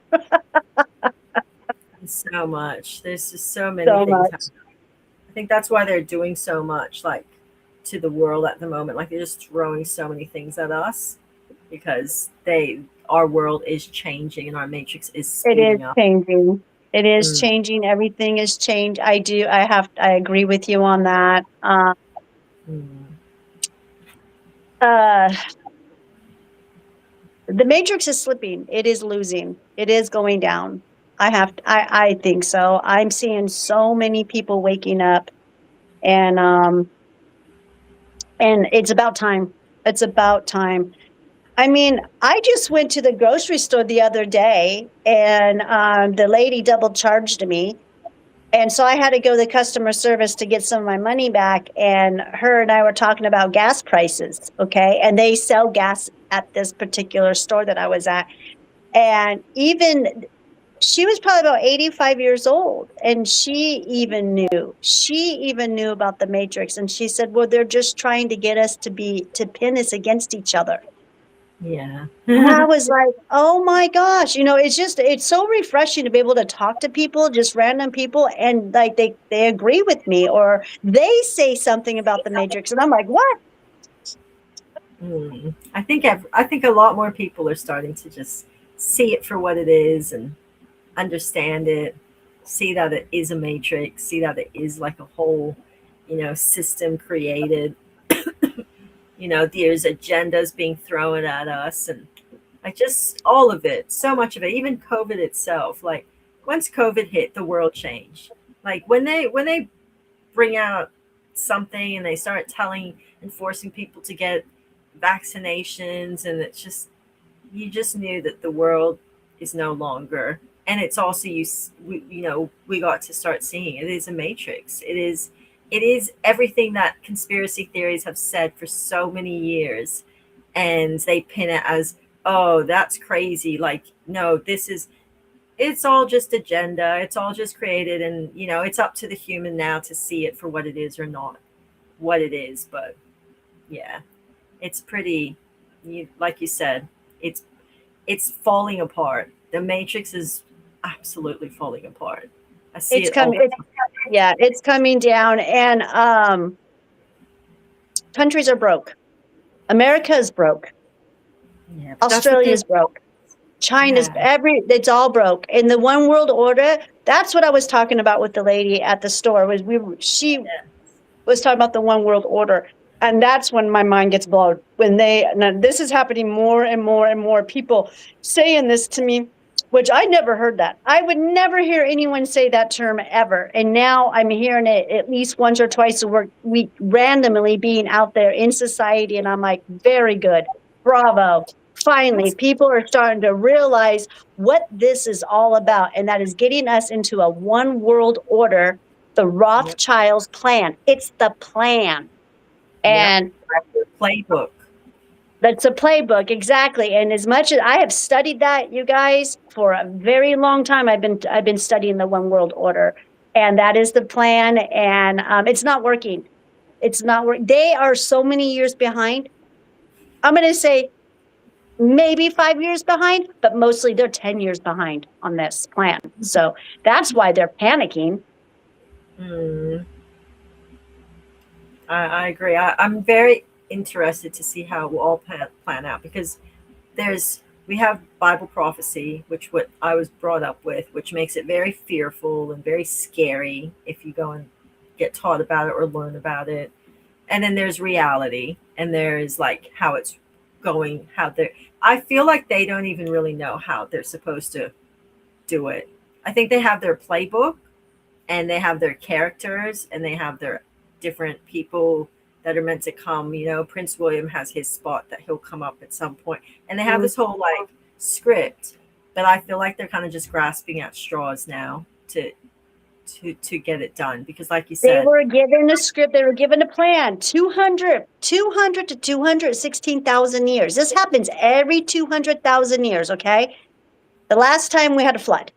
So much. There's just so many things happening. I think that's why they're doing so much, like, to the world at the moment. Like, they're just throwing so many things at us because our world is changing and our matrix is speeding up. Changing. It is changing. Everything is changed. I agree with you on that. The matrix is slipping. It is losing. It is going down. I think so. I'm seeing so many people waking up and it's about time. It's about time. I mean, I just went to the grocery store the other day, and the lady double charged me. And so I had to go to the customer service to get some of my money back. And her and I were talking about gas prices. Okay. And they sell gas at this particular store that I was at. And even she was probably about 85 years old. And she even knew about the Matrix. And she said, well, they're just trying to get us to pin us against each other. Yeah. And I was like, oh my gosh, it's so refreshing to be able to talk to people, just random people, and like they agree with me or they say something about the Matrix. And I'm like, what? I think a lot more people are starting to just see it for what it is and understand it, see that it is a matrix, see that it is like a whole, system created. There's agendas being thrown at us, and like just all of it, so much of it, even COVID itself. Like once COVID hit, the world changed. Like when they bring out something and they start telling and forcing people to get vaccinations, and it's just you just knew that the world is no longer. And it's also we got to start seeing it is a matrix. It is everything that conspiracy theories have said for so many years, and they pin it as, oh, that's crazy. Like, no, it's all just agenda. It's all just created, and it's up to the human now to see it for what it is or not what it is. But yeah, it's pretty, like you said, it's falling apart. The matrix is absolutely falling apart. I see It's it all. coming. Yeah, it's coming down, and countries are broke. America is broke. Yeah, but that's the Australia's thing. broke. China's Yeah. it's all broke. In the one world order, that's what I was talking about with the lady at the store. She was talking about the one world order. And that's when my mind gets blown. Now this is happening more and more and more people saying this to me, which I never heard that. I would never hear anyone say that term ever. And now I'm hearing it at least once or twice a week, randomly being out there in society. And I'm like, very good. Bravo. Finally, people are starting to realize what this is all about. And that is getting us into a one world order, the Rothschilds plan. It's the plan. And Playbook. that's a playbook, exactly. And as much as I have studied that, you guys, for a very long time, I've been studying the one world order, and that is the plan. And it's not working. It's not working. They are so many years behind. I'm going to say maybe 5 years behind, but mostly they're 10 years behind on this plan. So that's why they're panicking. I agree. I'm very interested to see how it will all plan out, because we have Bible prophecy, which what I was brought up with, which makes it very fearful and very scary if you go and get taught about it or learn about it. And then there's reality, and there's like how it's going, I feel like they don't even really know how they're supposed to do it. I think they have their playbook, and they have their characters, and they have their different people that are meant to come. Prince William has his spot that he'll come up at some point, and they have this whole like script. But I feel like they're kind of just grasping at straws now to get it done, because like you said, they were given a script, they were given a plan. 200 to 216,000 years. This happens every 200,000 years. Okay, the last time we had a flood.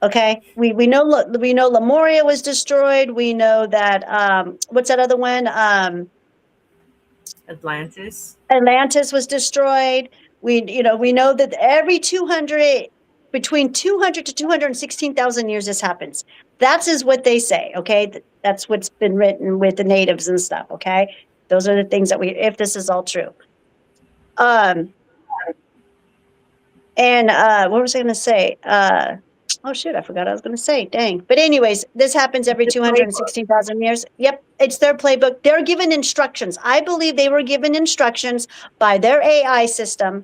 Okay, we know Lemuria was destroyed. We know that what's that other one? Atlantis. Atlantis was destroyed. We know that every 200, between 200 to 216,000 years, this happens. That's is what they say. Okay, that's what's been written with the natives and stuff. Okay, those are the things that if this is all true. And what was I going to say? Oh shit, I forgot what I was going to say. Dang. But anyways, this happens every 216,000 years. Yep, it's their playbook. They're given instructions. I believe they were given instructions by their AI system,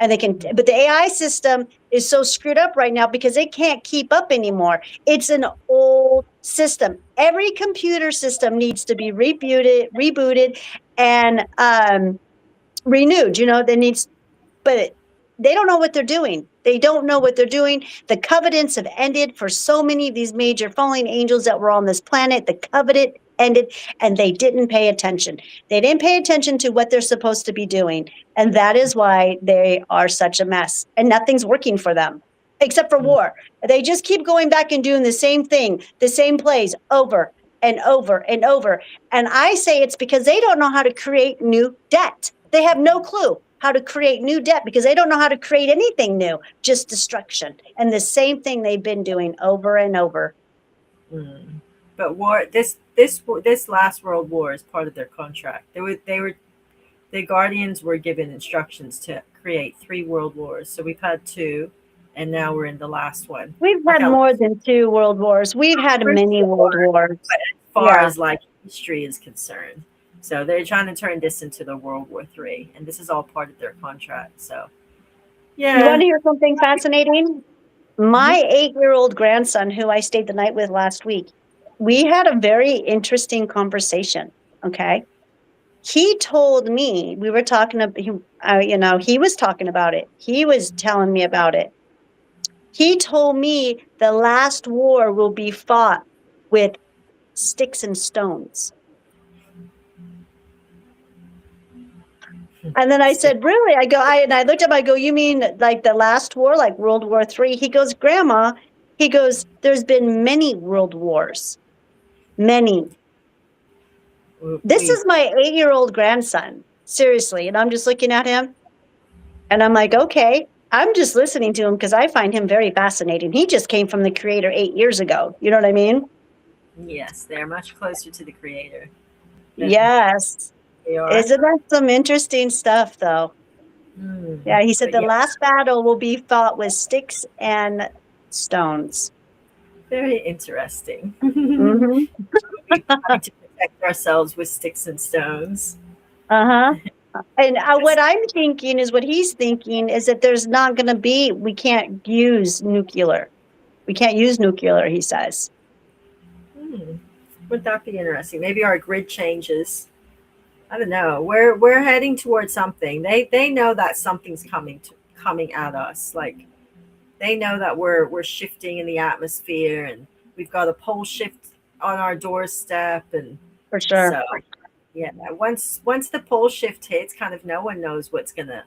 and but the AI system is so screwed up right now because it can't keep up anymore. It's an old system. Every computer system needs to be rebooted, and renewed, they need, but they don't know what they're doing. They don't know what they're doing. The covenants have ended for so many of these major fallen angels that were on this planet. The covenant ended and they didn't pay attention. They didn't pay attention to what they're supposed to be doing. And that is why they are such a mess and nothing's working for them except for war. They just keep going back and doing the same thing, the same plays over and over and over. And I say it's because they don't know how to create new debt. They have no clue how to create new debt because they don't know how to create anything new, just destruction. And the same thing they've been doing over and over. But war, this last World War is part of their contract. The Guardians were given instructions to create 3 world wars. So we've had 2, and now we're in the last one. We've had more than 2 world wars. We've had many world wars. As far as like history is concerned. So they're trying to turn this into the World War III, and this is all part of their contract. So, yeah. You want to hear something fascinating? My 8-year-old grandson, who I stayed the night with last week, we had a very interesting conversation. Okay. He told me, we were talking about, he was talking about it. He was telling me about it. He told me the last war will be fought with sticks and stones. And then I said, really? I looked at him, I go, you mean like the last war, like World War III? He goes, Grandma, he goes, there's been many world wars. Many. This is my 8-year-old grandson, seriously. And I'm just looking at him and I'm like, okay, I'm just listening to him because I find him very fascinating. He just came from the creator 8 years ago. You know what I mean? Yes, they're much closer to the creator. Yes. They are. Isn't that some interesting stuff, though? Yeah, he said the last battle will be fought with sticks and stones. Very interesting. Mm-hmm. We have to protect ourselves with sticks and stones. And what I'm thinking is what he's thinking is that there's not going to be, we can't use nuclear. We can't use nuclear, he says. Would that be interesting? Maybe our grid changes. I don't know. We're heading towards something. They know that something's coming at us. Like they know that we're shifting in the atmosphere, and we've got a pole shift on our doorstep, and for sure. So, yeah. Once the pole shift hits, kind of no one knows what's gonna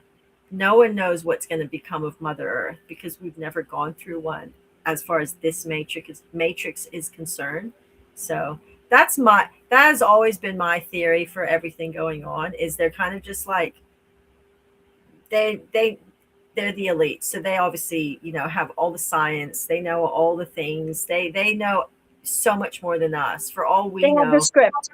become of Mother Earth because we've never gone through one as far as this matrix is concerned. So that has always been my theory for everything going on is they're kind of just like they're the elite. So they obviously, have all the science, they know all the things, they know so much more than us. For all we know, the script.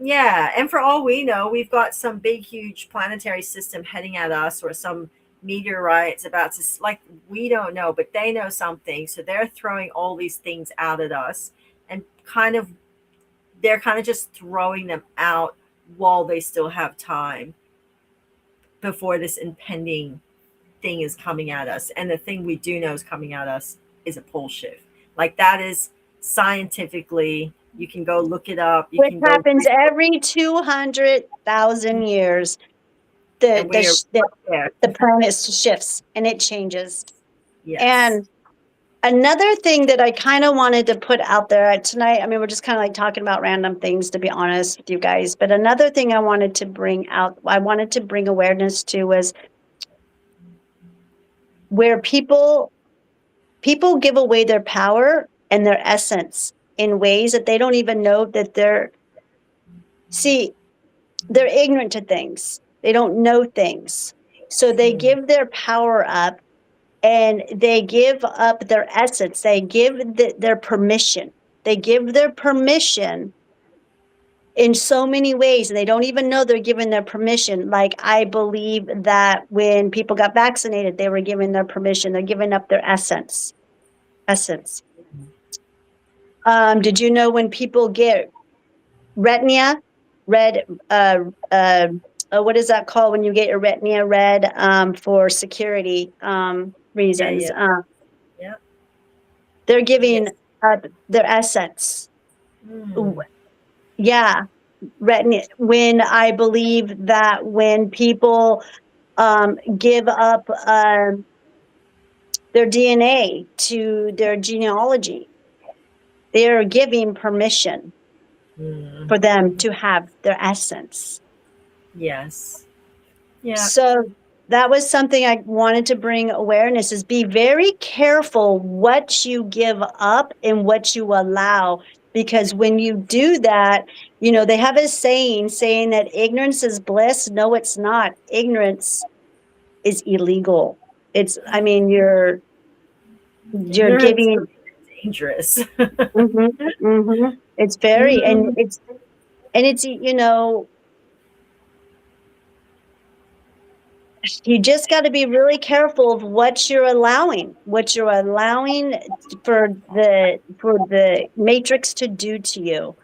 Yeah, and for all we know, we've got some big huge planetary system heading at us or some meteorites about to, like, we don't know, but they know something. So they're throwing all these things out at us and they're kind of just throwing them out while they still have time before this impending thing is coming at us. And the thing we do know is coming at us is a pole shift. Like that is scientifically, you can go look it up. Which happens every 200,000 years. The planet shifts and it changes. Yes. And another thing that I kind of wanted to put out there tonight, I mean, we're just kind of like talking about random things, to be honest with you guys. But another thing I wanted to bring awareness to was where people give away their power and their essence in ways that they don't even know that they're ignorant to things. They don't know things. So they give their power up and they give up their essence. They give their permission. They give their permission in so many ways, and they don't even know they're giving their permission. Like, I believe that when people got vaccinated, they were giving their permission. They're giving up their essence. Did you know when people get retina, what is that called when you get your retina red for security reasons? Yeah. They're giving their essence. Yeah. when I believe that when people give up their DNA to their genealogy, they're giving permission Mm. for them to have their essence. Yes. Yeah. So that was something I wanted to bring awareness is be very careful what you give up and what you allow. Because when you do that, they have a saying that ignorance is bliss. No, it's not. Ignorance is illegal. I mean, you're Ignorance giving, is dangerous. it's very, Mhm. and it's, you just got to be really careful of what you're allowing for the matrix to do to you.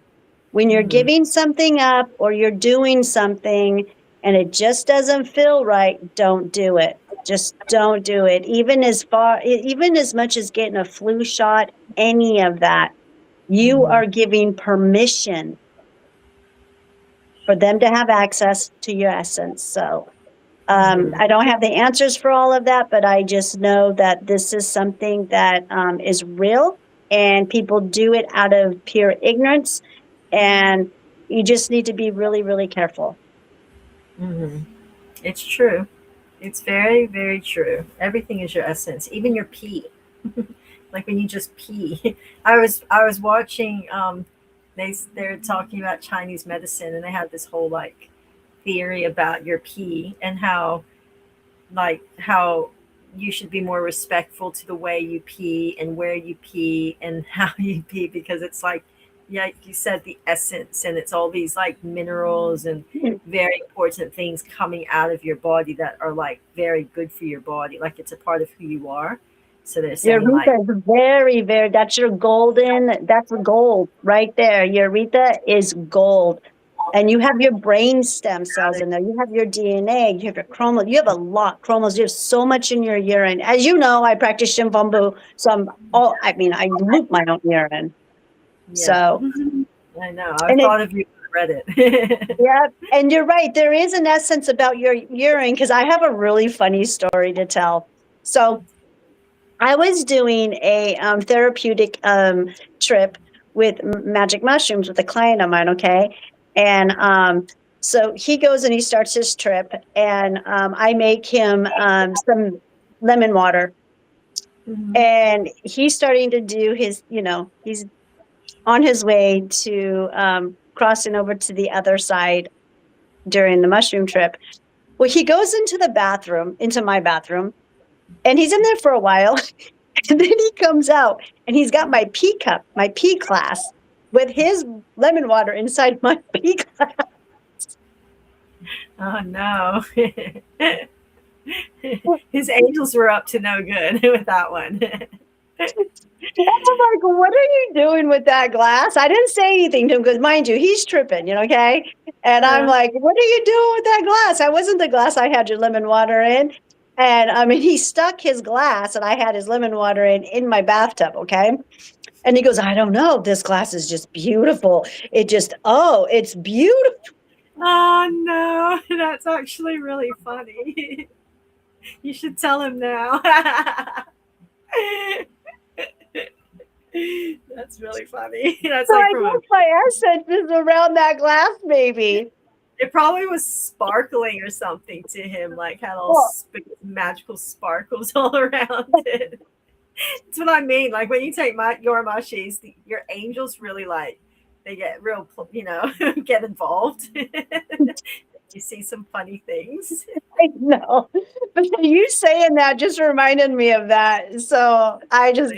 When you're Mhm. giving something up or you're doing something and it just doesn't feel right, don't do it. Just don't do it. Even as much as getting a flu shot, any of that, you Mhm. are giving permission for them to have access to your essence. So Mhm. I don't have the answers for all of that, but I just know that this is something that is real and people do it out of pure ignorance. And you just need to be really, really careful. Mhm. It's true. It's very, very true. Everything is your essence, even your pee. Like when you just pee. I was watching. They're talking about Chinese medicine, and they have this whole like theory about your pee and how you should be more respectful to the way you pee and where you pee and how you pee because it's like, yeah, you said the essence and it's all these like minerals and very important things coming out of your body that are like very good for your body, like it's a part of who you are. So they're saying like, Eureka is very, very, that's that's gold right there. Eureka is gold. And you have your brain stem cells in there. You have your DNA, you have your chromosomes, you have a lot chromosomes. You have so much in your urine. As you know, I practice Shimvambu, so I loop my own urine. yeah, So, I know, I and it, thought of you when I read it. yeah, and you're right. There is an essence about your urine because I have a really funny story to tell. So, I was doing a therapeutic trip with magic mushrooms with a client of mine, okay? And so he goes and he starts his trip, and I make him some lemon water. Mhm. And he's starting to do he's on his way to crossing over to the other side during the mushroom trip. Well, he goes into my bathroom, and he's in there for a while. And then he comes out and he's got my pee cup, my pee glass with his lemon water inside my pee glass. Oh no. His angels were up to no good with that one. And I'm like, what are you doing with that glass? I didn't say anything to him because, mind you, he's tripping, okay? And I'm Uh, like, what are you doing with that glass? I wasn't the glass I had your lemon water in. And I mean, he stuck his glass that I had his lemon water in my bathtub, okay? And he goes, I don't know. This glass is just beautiful. It's beautiful. oh no, that's actually really funny. You should tell him now. That's really funny. That's So like I from a. guess my essence is around that glass, maybe. It probably was sparkling or something to him, like had all Well, magical sparkles all around it. That's what I mean. Like when you take your mushies, your angels really like they get real, get involved. You see some funny things. I know. But you saying that just reminded me of that. So I guess,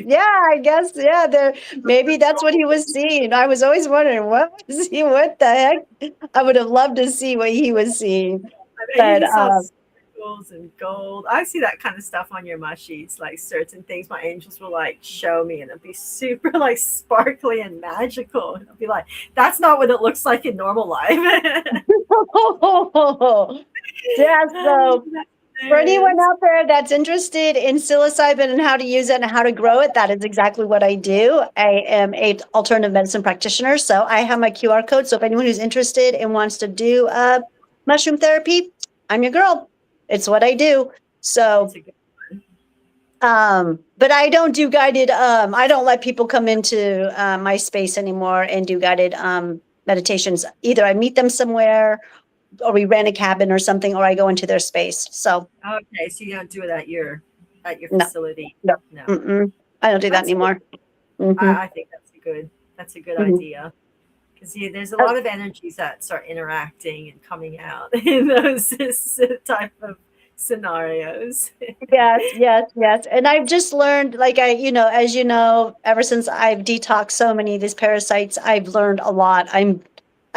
yeah, maybe that's what he was seeing. I was always wondering, what the heck? I would have loved to see what he was seeing. I bet you But, he saw sparkles and gold. I see that kind of stuff on your mushies, like certain things my angels will like show me, and it'll be super like sparkly and magical. And I'll be like, that's not what it looks like in normal life. yeah, so For anyone out there that's interested in psilocybin and how to use it and how to grow it, that is exactly what I do. I am a alternative medicine practitioner, so I have my QR code. So if anyone who's interested and wants to do mushroom therapy, I'm your girl. It's what I do. So, It's a good but I don't do guided. I don't let people come into my space anymore and do guided meditations. Either I meet them somewhere, or we rent a cabin or something, or I go into their space. So Okay, so you don't do it at your no, facility. no, No. I don't do that That's good. anymore. Mhm, I think that's a good mhm. idea. Because there's a lot of energies that start interacting and coming out in those type of scenarios. Yes, yes, yes. And I've just learned, like as you know, ever since I've detoxed so many of these parasites, I've learned a lot. I'm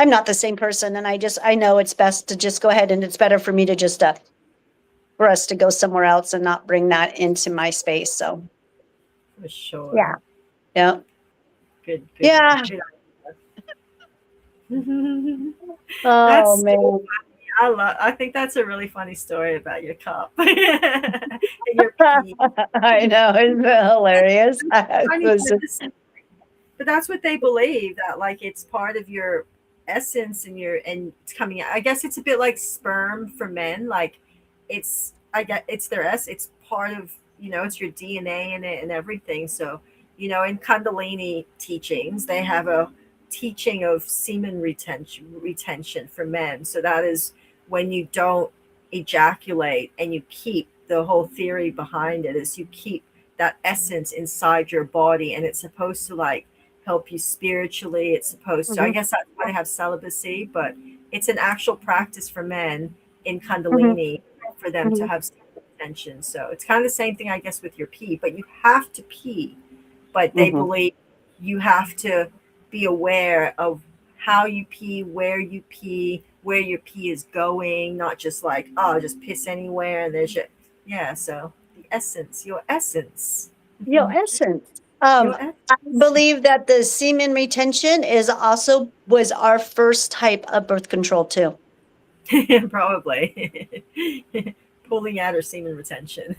not the same person, and I know it's best to just go ahead, and it's better for me to just for us to go somewhere else and not bring that into my space. So For yeah, sure. yeah, Good, good, yeah. good idea. Oh That's so man. funny. I think that's a really funny story about your cup and your pee. I know, it's hilarious. It Funny, was but that's what they believe, that like it's part of your essence and it's coming out. I guess it's a bit like sperm for men. Like I get it's their it's part of, it's your DNA in it and everything. So, in Kundalini teachings, they have a teaching of semen retention for men. So that is when you don't ejaculate, and you keep, the whole theory behind it is you keep that essence inside your body, and it's supposed to like help you spiritually. It's supposed to, I Mhm, guess that's why they have celibacy, but it's an actual practice for men in mhm, Kundalini for them to mhm, have attention. So it's kind of the same thing, I guess, with your pee, but you have to pee. But they mhm. believe you have to be aware of how you pee, where your pee is going, not just like, oh, just piss anywhere and there's your, yeah. So the essence, your essence, Essence. your I essence. believe that the semen retention was our first type of birth control too. Probably pulling out or semen retention,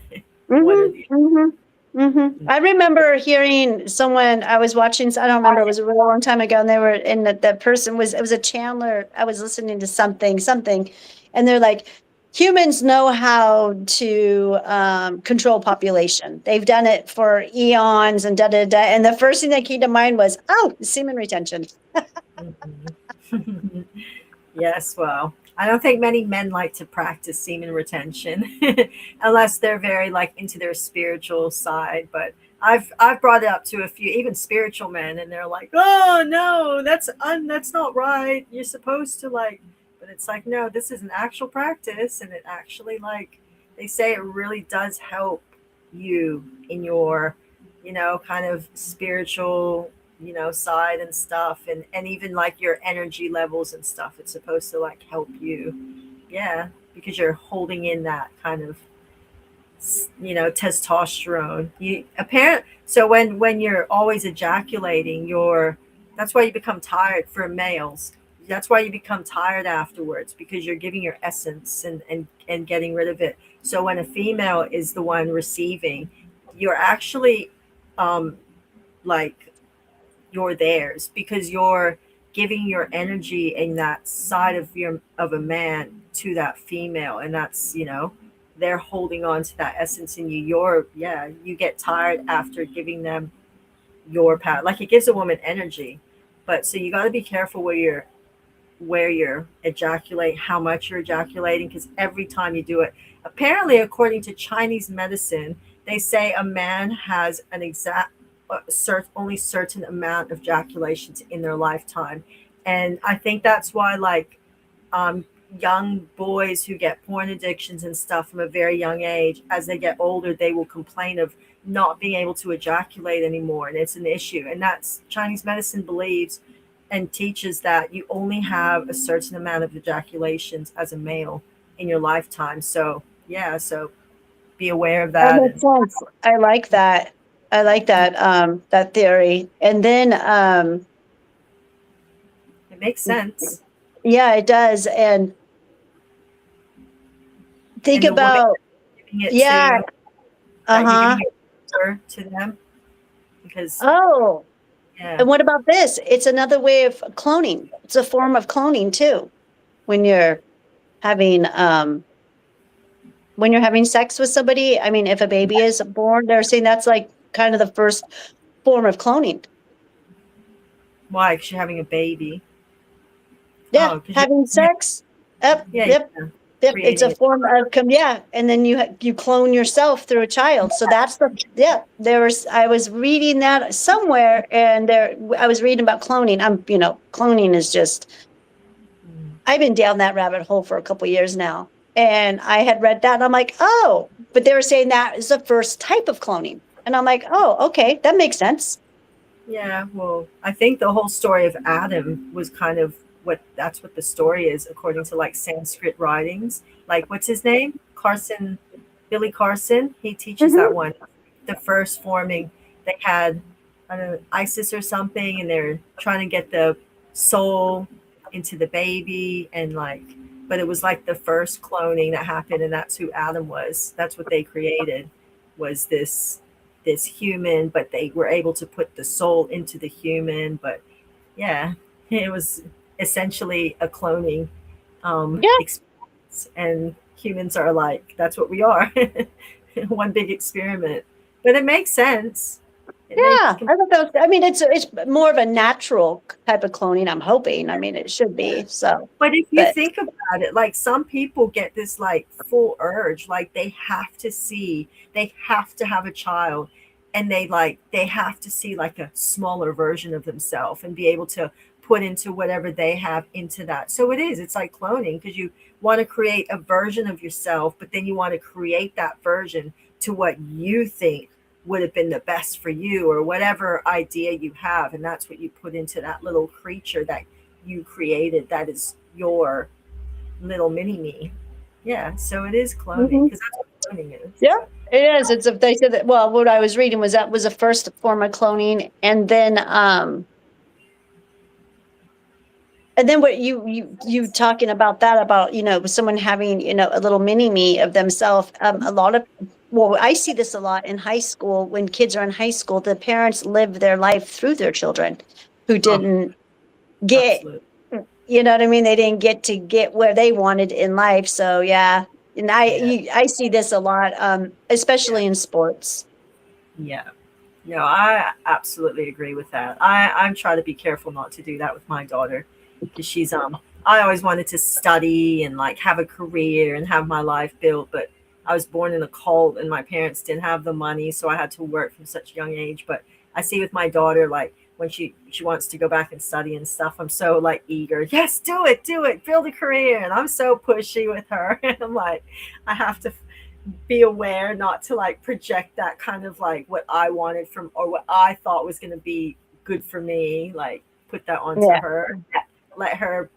one or Mm-hmm, the mm-hmm, mm-hmm. I remember hearing someone, I was watching, I don't remember, it was a really long time ago, and they were in the person was, it was a Chandler. I was listening to something, and they're like, humans know how to control population. They've done it for eons and da da da. And the first thing that came to mind was, oh, semen retention. other. Yes, well, I don't think many men like to practice semen retention unless they're very like into their spiritual side. But I've brought it up to a few, even spiritual men, and they're like, "Oh no, that's not right. You're supposed to like," but it's like, no, this is an actual practice, and it actually, like they say, it really does help you in your, kind of spiritual, side and stuff, and even like your energy levels and stuff. It's supposed to like help you, yeah, because you're holding in that kind of, testosterone. You apparent So when you're always ejaculating, that's why you become tired for males. That's why you become tired afterwards, because you're giving your essence and getting rid of it. So when a female is the one receiving, you're actually, um like, you're theirs, because you're giving your energy and that side of a man to that female, and that's, they're holding on to that essence in you. You get tired after giving them your power. Like, it gives a woman energy, but so you got to be careful where you're ejaculating, how much you're ejaculating, because every time you do it, apparently, according to Chinese medicine, they say a man has an exact, only certain amount of ejaculations in their lifetime. And I think that's why, like, um, young boys who get porn addictions and stuff from a very young age, as they get older, they will complain of not being able to ejaculate anymore. And it's an issue. And that's, Chinese medicine believes and teaches that you only have a certain amount of ejaculations as a male in your lifetime. So, yeah, so be aware of That that. makes And sense. I like that. I like that theory. And then it makes sense. yeah, it does. And think And the woman, about it Yeah. to you're Uh-huh. giving it over to them because Oh, yeah. and what about this? It's another way of cloning. It's a form of cloning too. When you're having sex with somebody, I mean, if a baby is born, they're saying that's like kind of the first form of cloning. Why? Because you're having a baby. Yeah, Oh, because having you're sex. Yep, yeah, yep, yeah, yep. It's a creating it. form of yeah, and then you clone yourself through a child. So that's the yeah. I was reading that somewhere, and I was reading about cloning. Cloning is just. Mm. I've been down that rabbit hole for a couple years now, and I had read that, and I'm like, oh, but they were saying that is the first type of cloning, and I'm like, oh, okay, that makes sense. Yeah, well, I think the whole story of Adam was kind of that's what the story is, according to like Sanskrit writings. Like, what's his name? Billy Carson. He teaches that Mm-hmm. one. The first forming, they had, I don't know, ISIS or something, and they're trying to get the soul into the baby, and like, but it was like the first cloning that happened, and that's who Adam was. That's what they created, was this human, but they were able to put the soul into the human. But yeah, it was essentially a cloning Yeah, experience, and humans are like that's what we are, one big experiment. But it makes sense. It makes yeah. I thought that I mean, it's more of a natural type of cloning. I'm hoping. I mean, it should be so, But if you but think about it, like some people get this like full urge, like they have to have a child, and they have to see like a smaller version of themselves and be able to put into whatever they have into that. So it's like cloning, because you want to create a version of yourself, but then you want to create that version to what you think would have been the best for you, or whatever idea you have, and that's what you put into that little creature that you created, that is your little mini me. Yeah, so it is cloning, mhm. because that's what cloning is. Yeah, So, it is. It's if they said that. Well, what I was reading was that was a first form of cloning, and then what you talking about that about someone having a little mini me of themselves. A lot of well, I see this a lot in high school when kids are in high school. The parents live their life through their children who oh, didn't get. absolutely. You know what I mean? They didn't get where they wanted in life. So yeah, and Yeah, I see this a lot, yeah, especially in sports. yeah. No, I absolutely agree with that. I'm trying to be careful not to do that with my daughter, because I always wanted to study and like have a career and have my life built, but I was born in a cult and my parents didn't have the money, so I had to work from such a young age. But I see with my daughter, like when she wants to go back and study and stuff, I'm so like eager. Yes, do it, build a career, and I'm so pushy with her. And I'm like, I have to be aware not to like project that kind of like what I wanted from, or what I thought was going to be good for me, like put that onto Yeah, her. Let her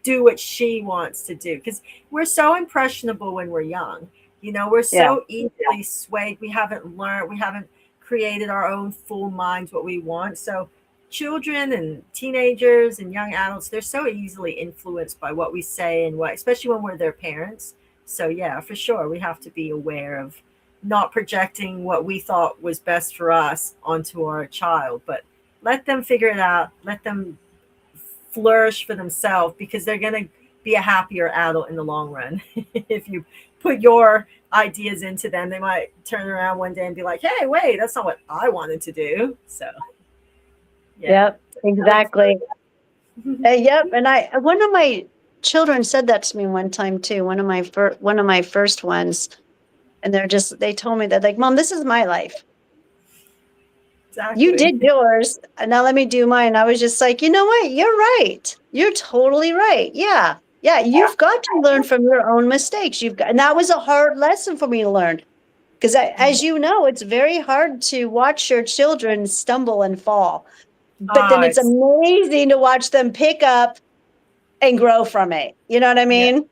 do what she wants to do, because we're so impressionable when we're young. We're yeah, so easily swayed. We haven't created our own full minds what we want. So children and teenagers and young adults, they're so easily influenced by what we say, and what, especially when we're their parents. So yeah, for sure, we have to be aware of not projecting what we thought was best for us onto our child, but let them figure it out. Let them flourish for themselves, because they're going to be a happier adult in the long run. If you put your ideas into them, they might turn around one day and be like, hey, wait, that's not what I wanted to do. So yeah, yep, exactly. Yep, and one of my children said that to me one time too. One of my first ones, and they told me that, like, Mom, this is my life. You exactly. did yours, and now let me do mine. I was just like, you know what? You're right. You're totally right. Yeah, yeah. You've got to learn from your own mistakes. And that was a hard lesson for me to learn. Because as you know, it's very hard to watch your children stumble and fall. But then it's It's amazing to watch them pick up and grow from it. You know what I yeah. mean?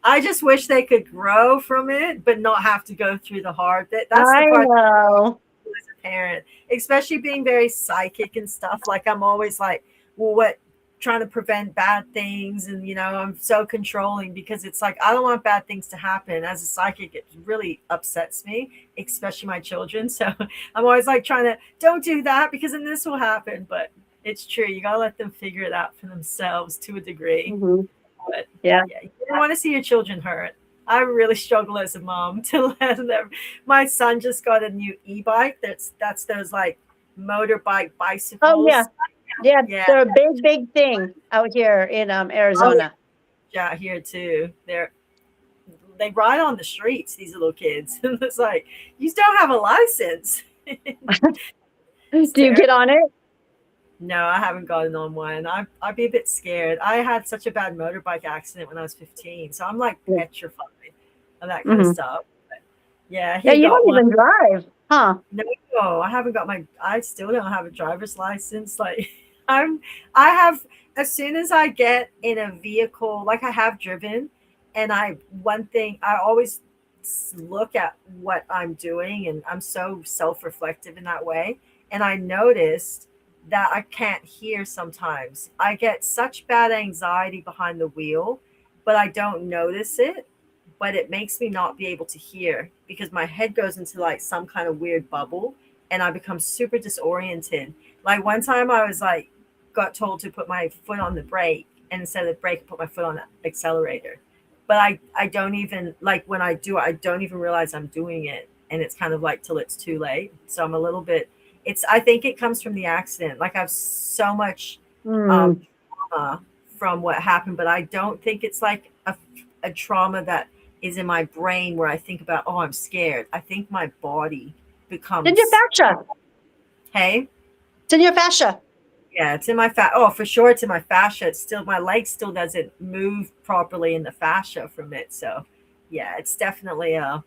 I just wish they could grow from it, but not have to go through the hard bit. That's the I part know. as a parent, especially being very psychic and stuff. Like I'm always like, well, what trying to prevent bad things, and I'm so controlling because it's like I don't want bad things to happen. As a psychic, it really upsets me, especially my children. So I'm always like trying to don't do that because then this will happen. But it's true, you gotta let them figure it out for themselves to a degree. Mhm. But Yeah. you don't want to see your children hurt. I really struggle as a mom to let them. My son just got a new e-bike. That's those like motorbike bicycles. Oh yeah. Yeah, Yeah. they're a big, big thing out here in Arizona. Yeah, here too. They ride on the streets, these little kids. And it's like, you don't have a license. Do you get on it? No, I haven't gotten on one. I'd be a bit scared. I had such a bad motorbike accident when I was 15, so I'm like petrified of that kind of stuff. But yeah, Yeah, he you got don't one. even drive, huh? No, I haven't got I still don't have a driver's license. Like I have, as soon as I get in a vehicle, like I have driven, and one thing, I always look at what I'm doing, and I'm so self-reflective in that way. And I noticed that I can't hear sometimes. I get such bad anxiety behind the wheel, but I don't notice it. But it makes me not be able to hear because my head goes into like some kind of weird bubble and I become super disoriented. Like one time I was like, got told to put my foot on the brake, and instead of the brake, put my foot on the accelerator. But I don't even, like when I do it, I don't even realize I'm doing it. And it's kind of like till it's too late. So I'm a little bit, I think it comes from the accident. Like I have so much trauma from what happened, but I don't think it's like a trauma that is in my brain where I think about, oh, I'm scared. I think my body becomes. It's in your fascia. Hey? It's in your fascia. Yeah, it's in my Oh, for sure, it's in my fascia. It's still, my leg still doesn't move properly in the fascia from it. So, yeah, it's definitely a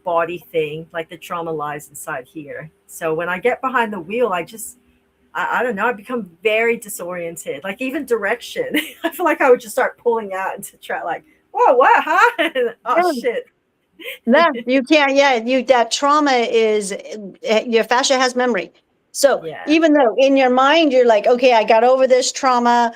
body thing. Like the trauma lies inside here. So when I get behind the wheel, I don't know, I become very disoriented. Like even direction. I feel like I would just start pulling out into track, like, whoa, what, huh? Oh, shit. Yeah, you can't. Yeah, that trauma is your fascia has memory. So even though in your mind you're like, okay, I got over this trauma,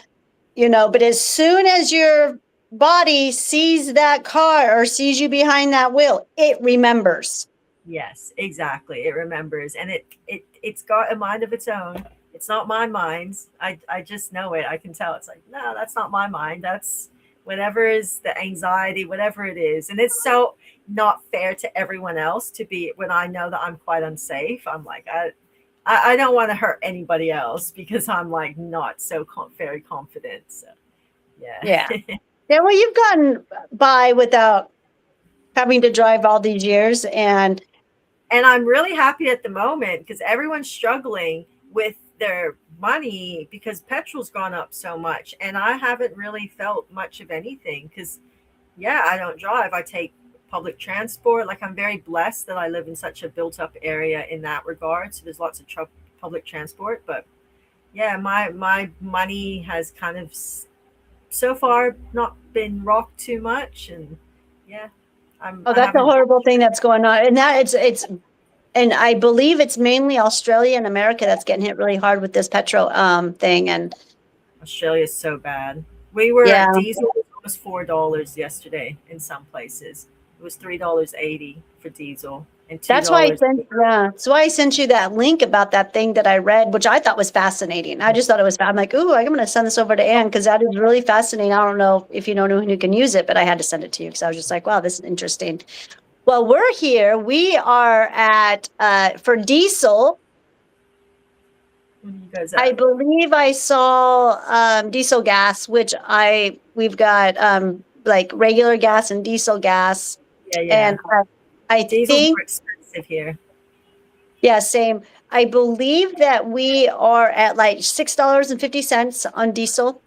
but as soon as your body sees that car or sees you behind that wheel, it remembers. Yes, exactly. It remembers, and it's got a mind of its own. It's not my mind. I just know it. I can tell. It's like, no, that's not my mind. That's whatever is the anxiety, whatever it is. And it's so not fair to everyone else to be, when I know that I'm quite unsafe. I'm like, I don't want to hurt anybody else because I'm like not so very confident. So yeah. Yeah, well, you've gotten by without having to drive all these years, and I'm really happy at the moment because everyone's struggling with their money because petrol's gone up so much, and I haven't really felt much of anything because I don't drive. I take public transport. Like I'm very blessed that I live in such a built up area in that regard, so there's lots of public transport. But my money has kind of so far not been rocked too much, and that's a horrible thing that's going on, and that it's and I believe it's mainly Australia and America that's getting hit really hard with this petrol thing. And Australia is so bad. We were at diesel was $4 yesterday in some places. It was $3.80 for diesel. And that's why I sent you that link about that thing that I read, which I thought was fascinating. I just thought it was I'm like, ooh, I'm going to send this over to Anne because that is really fascinating. I don't know if you know anyone who can use it, but I had to send it to you because I was just like, wow, this is interesting. Well, we're here. We are at for diesel. I believe I saw diesel gas, which we've got like regular gas and diesel gas. Yeah. And I Diesel's think more expensive here. Yeah, same. I believe that we are at like $6.50 on diesel.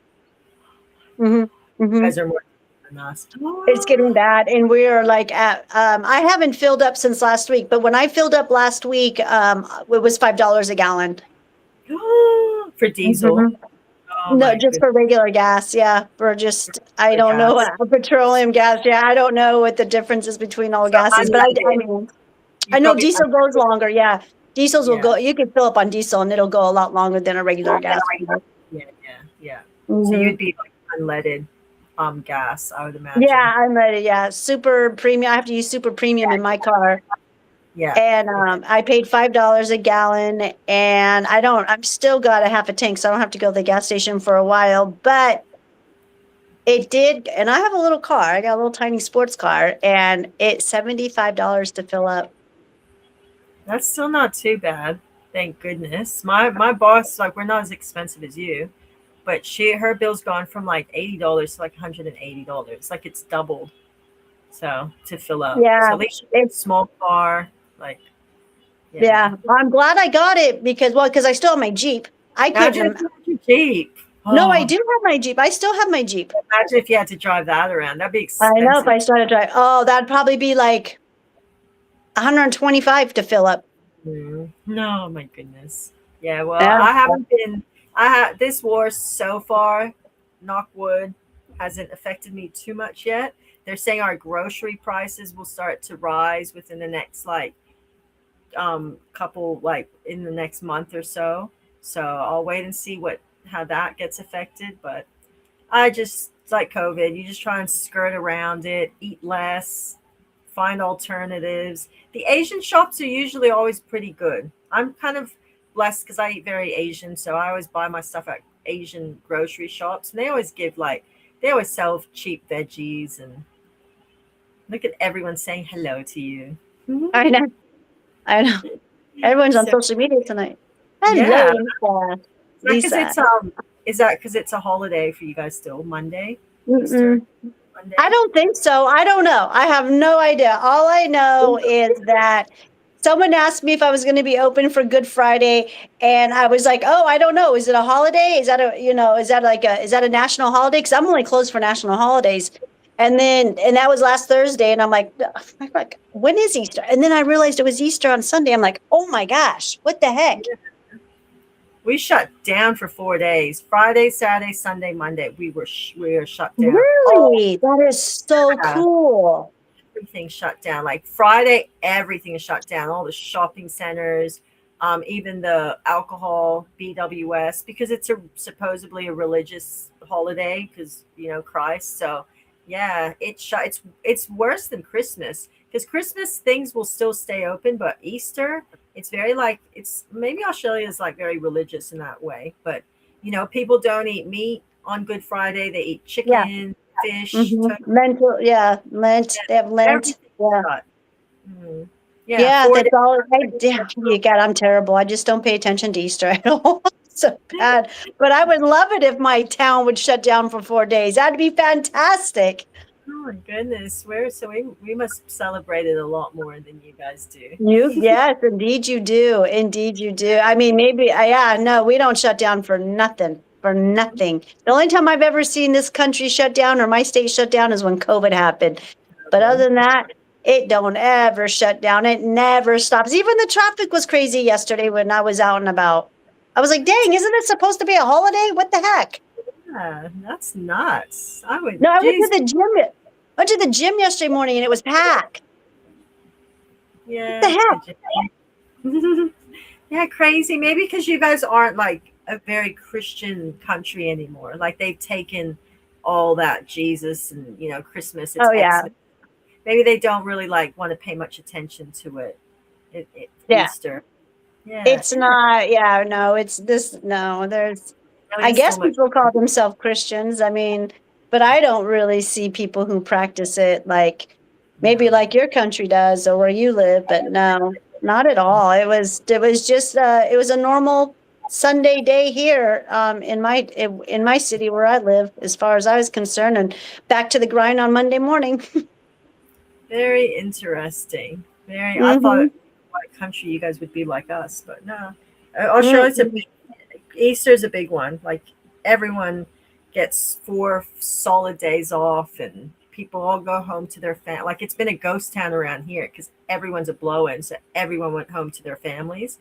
You guys are more than us. It's getting bad, and we are like at. I haven't filled up since last week, but when I filled up last week, it was $5 a gallon for diesel. Oh, no, just for regular gas. Yeah, for just I don't know petroleum gas. Yeah, I don't know what the difference is between all gases, but I know diesel goes longer. Yeah, diesels will go. You can fill up on diesel, and it'll go a lot longer than a regular gas. Yeah. So Mhm. you'd be like unleaded gas, I would imagine. Yeah, I'm ready. Yeah, super premium. I have to use super premium in my car. Yeah. And I paid $5 a gallon, and I'm still got a half a tank, so I don't have to go to the gas station for a while. But it did, and I have a little car. I got a little tiny sports car, and it's $75 to fill up. That's still not too bad. Thank goodness. My boss, like, we're not as expensive as you, but her bill's gone from like $80 to like $180. Like, it's doubled. So to fill up. So Yeah, at least it's small car, like, yeah. yeah. I'm glad I got it because I still have my Jeep. I Imagine if couldn't. you had your Jeep. No, I Oh, do have my Jeep. I still have my Jeep. imagine if you had to drive that around. That'd be I know if expensive. I started driving, oh, that'd probably be like 125 to fill up. No, my goodness. Yeah, well, Yeah. I haven't been. This war so far, knock wood, hasn't affected me too much yet. They're saying our grocery prices will start to rise within the next couple, like, in the next month or so. So I'll wait and see how that gets affected. But I just, it's like COVID. You just try and skirt around it, eat less, find alternatives. The Asian shops are usually always pretty good. I'm kind of blessed because I eat very Asian, so I always buy my stuff at Asian grocery shops, and they always sell cheap veggies. And look at everyone saying hello to you. I know. I know. Everyone's on So, social media tonight. yeah, Hello, Lisa. is that because it's a holiday for you guys still? Monday, Easter Mm-mm. Monday. I don't think so. I don't know. I have no idea. All I know is that someone asked me if I was going to be open for Good Friday, and I was like, "Oh, I don't know. Is it a holiday? Is that is that a national holiday? Because I'm only closed for national holidays." And that was last Thursday, and I'm like, "When is Easter?" And then I realized it was Easter on Sunday. I'm like, "Oh my gosh, what the heck?" We shut down for 4 days. Friday, Saturday, Sunday, Monday. We were shut down. Really? That is so Yeah. cool. Everything shut down. Like Friday, everything is shut down. All the shopping centers, even the alcohol, BWS, because it's supposedly a religious holiday because Christ. So yeah, it's worse than Christmas because Christmas things will still stay open, but Easter, it's very like it's maybe Australia is like very religious in that way. But people don't eat meat on Good Friday. They eat Yeah. chicken, fish, Lent. Yeah, Lent. They have Lent. Yeah. Mm. Yeah, 4 that's days. all. You God, I'm terrible. I just don't pay attention to Easter at all. So bad. But I would love it if my town would shut down for 4 days. That'd be fantastic. Oh my goodness, we must celebrate it a lot more than you guys do. Yes, indeed you do. Indeed you do. I mean, maybe, yeah, no, we don't shut down for nothing. For nothing. The only time I've ever seen this country shut down or my state shut down is when COVID happened. But other than that, it don't ever shut down. It never stops. Even the traffic was crazy yesterday when I was out and about. I was like, dang, isn't it supposed to be a holiday? What the heck? Yeah, that's nuts. I would. No, I went Geez, to the gym. I went to the gym yesterday morning and it was packed. yeah, What the heck? yeah, crazy. Maybe because you guys aren't like a very Christian country anymore. Like they've taken all that Jesus and Christmas. It's Oh, yeah. Xmas. Maybe they don't really like want to pay much attention to it. Yeah. Easter. Yeah, It's not, yeah, no, it's this, no, there's, I there's guess so much- people call themselves Christians. I mean, but I don't really see people who practice it like maybe like your country does or where you live, but no, not at all. It was just, it was a normal Sunday day here, in my city where I live, as far as I was concerned, and back to the grind on Monday morning. Very interesting. I thought Mhm. what country you guys would be like us, but no. Australia's Easter's a big one. Like everyone gets 4 solid days off, and people all go home to their family. Like it's been a ghost town around here because everyone's a blow-in, so everyone went home to their families.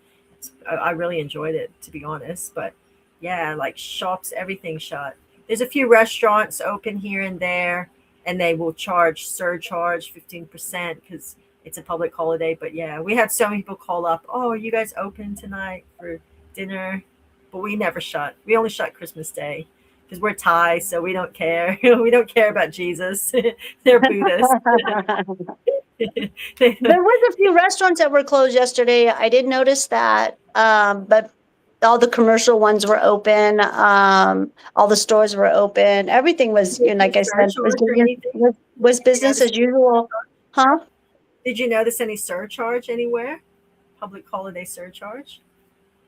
I really enjoyed it, to be honest. But yeah, like shops, everything shut. There's a few restaurants open here and there, and they will surcharge 15% because it's a public holiday. But yeah, we had so many people call up. Oh, are you guys open tonight for dinner? But we never shut. We only shut Christmas Day. because we're Thai, so we don't care. We don't care about Jesus. They're Buddhists. There was a few restaurants that were closed yesterday. I did notice that, but all the commercial ones were open. All the stores were open. Everything was, you know, like I said, Surcharge or anything? was business as usual. Huh? Did you notice any surcharge anywhere? Public holiday surcharge?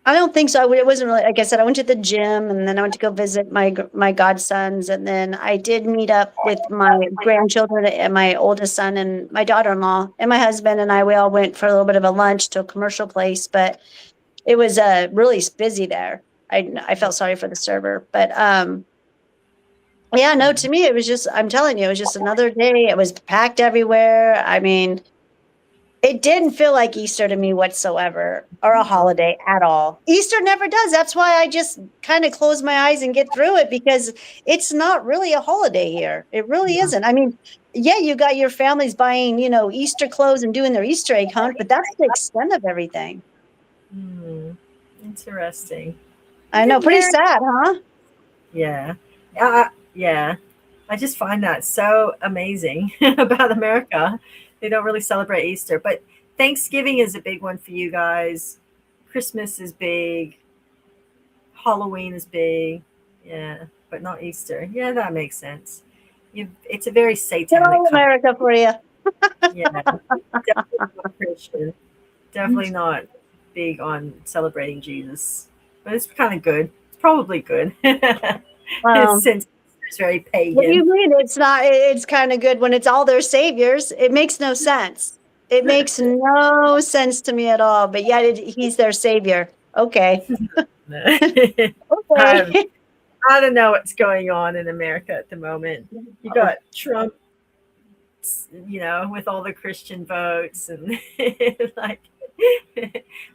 I don't think so. It wasn't really, like I said, I went to the gym and then I went to go visit my godsons. And then I did meet up with my grandchildren and my oldest son and my daughter-in-law and my husband and I, we all went for a little bit of a lunch to a commercial place, but it was really busy there. I felt sorry for the server, but yeah, no, to me, it was just, I'm telling you, it was just another day. It was packed everywhere. I mean, it didn't feel like Easter to me whatsoever, or a holiday at all. Easter never does. That's why I just kind of close my eyes and get through it, because it's not really a holiday here. It really isn't. I mean, yeah, you got your families buying, you know, Easter clothes and doing their Easter egg hunt, but that's the extent of everything. Interesting. I know, pretty sad, huh? Yeah. Yeah. I just find that so amazing about America. They don't really celebrate Easter, but Thanksgiving is a big one for you guys. Christmas is big. Halloween is big. Yeah, but not Easter. Yeah, that makes sense. It's a very satanic Hello, country. America, for you. Yeah, definitely not Christian. Definitely not big on celebrating Jesus. But it's kind of good. It's probably good. Since it's very pagan. What do you mean? It's not, it's kind of good when it's all their saviors. It makes no sense. It makes no sense to me at all, but yet he's their savior. Okay. Okay. I don't know what's going on in America at the moment. You got Trump, you know, with all the Christian votes, and like,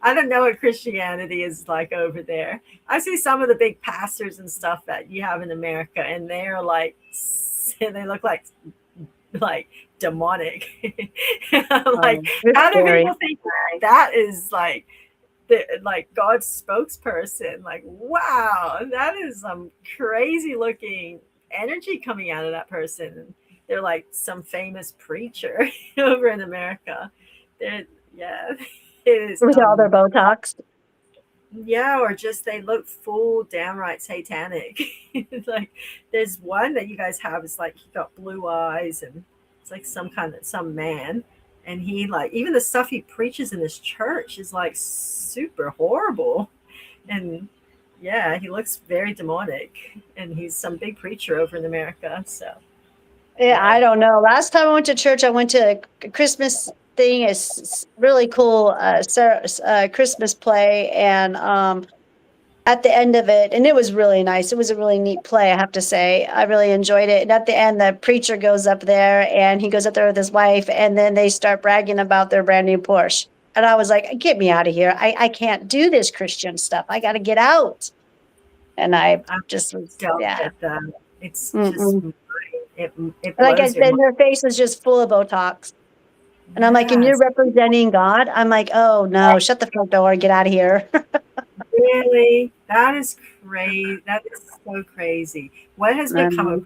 I don't know what Christianity is like over there. I see some of the big pastors and stuff that you have in America, and they're like, they look like demonic. Like, how do people think that is like God's spokesperson? Like, wow, that is some crazy looking energy coming out of that person. They're like some famous preacher over in America. They're, yeah, it is with all their Botox. Yeah, or just they look full downright satanic. Like, there's one that you guys have, it's like he got blue eyes, and it's like some man, and he, like, even the stuff he preaches in his church is like super horrible. And yeah, he looks very demonic, and he's some big preacher over in America. So Yeah, I don't know. Last time I went to church, I went to a Christmas thing, is really cool Christmas play, and at the end of it, and it was really nice. It was a really neat play, I have to say. I really enjoyed it. And at the end, the preacher goes up there, and he goes up there with his wife, and then they start bragging about their brand new Porsche. And I was like, get me out of here. I can't do this Christian stuff. I got to get out. And I just was, yeah. It's just, it like I said, their face is just full of Botox. And I'm like, and you're representing God? I'm like, oh no, shut the front door, get out of here. Really? That is crazy. That is so crazy. What has become of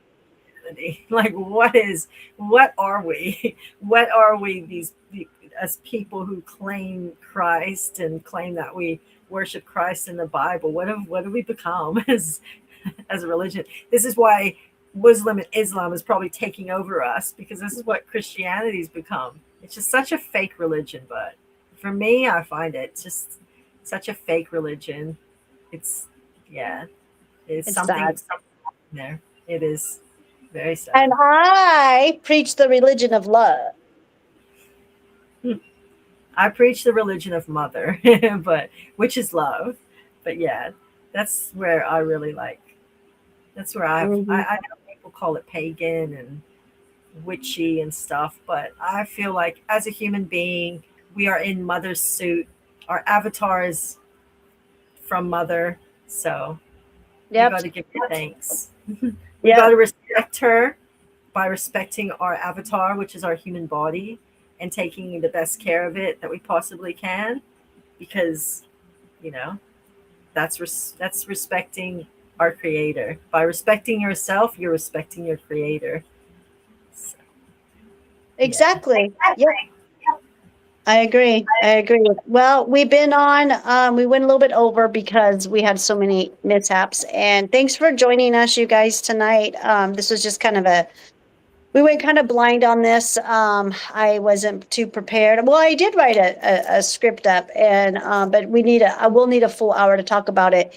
Christianity? Like, what are we? What are we, these as people who claim Christ and claim that we worship Christ in the Bible? What have we become as a religion? This is why Muslim and Islam is probably taking over us, because this is what Christianity's become. It's just such a fake religion. But for me, I find it just such a fake religion. It's something there. It is very sad. And I preach the religion of love. I preach the religion of mother, but which is love. But yeah, that's where I really like. That's where I know people call it pagan and witchy and stuff, but I feel like as a human being, we are in mother's suit. Our avatar is from mother, so we got to give her thanks. We got to respect her by respecting our avatar, which is our human body, and taking the best care of it that we possibly can, because, you know, that's respecting our creator. By respecting yourself, you're respecting your creator. So, Exactly. Yep. I agree. I agree. Well, we've been on, we went a little bit over because we had so many mishaps. And thanks for joining us, you guys, tonight. This was just kind of we went kind of blind on this. I wasn't too prepared. Well, I did write a script up, and but I will need a full hour to talk about it.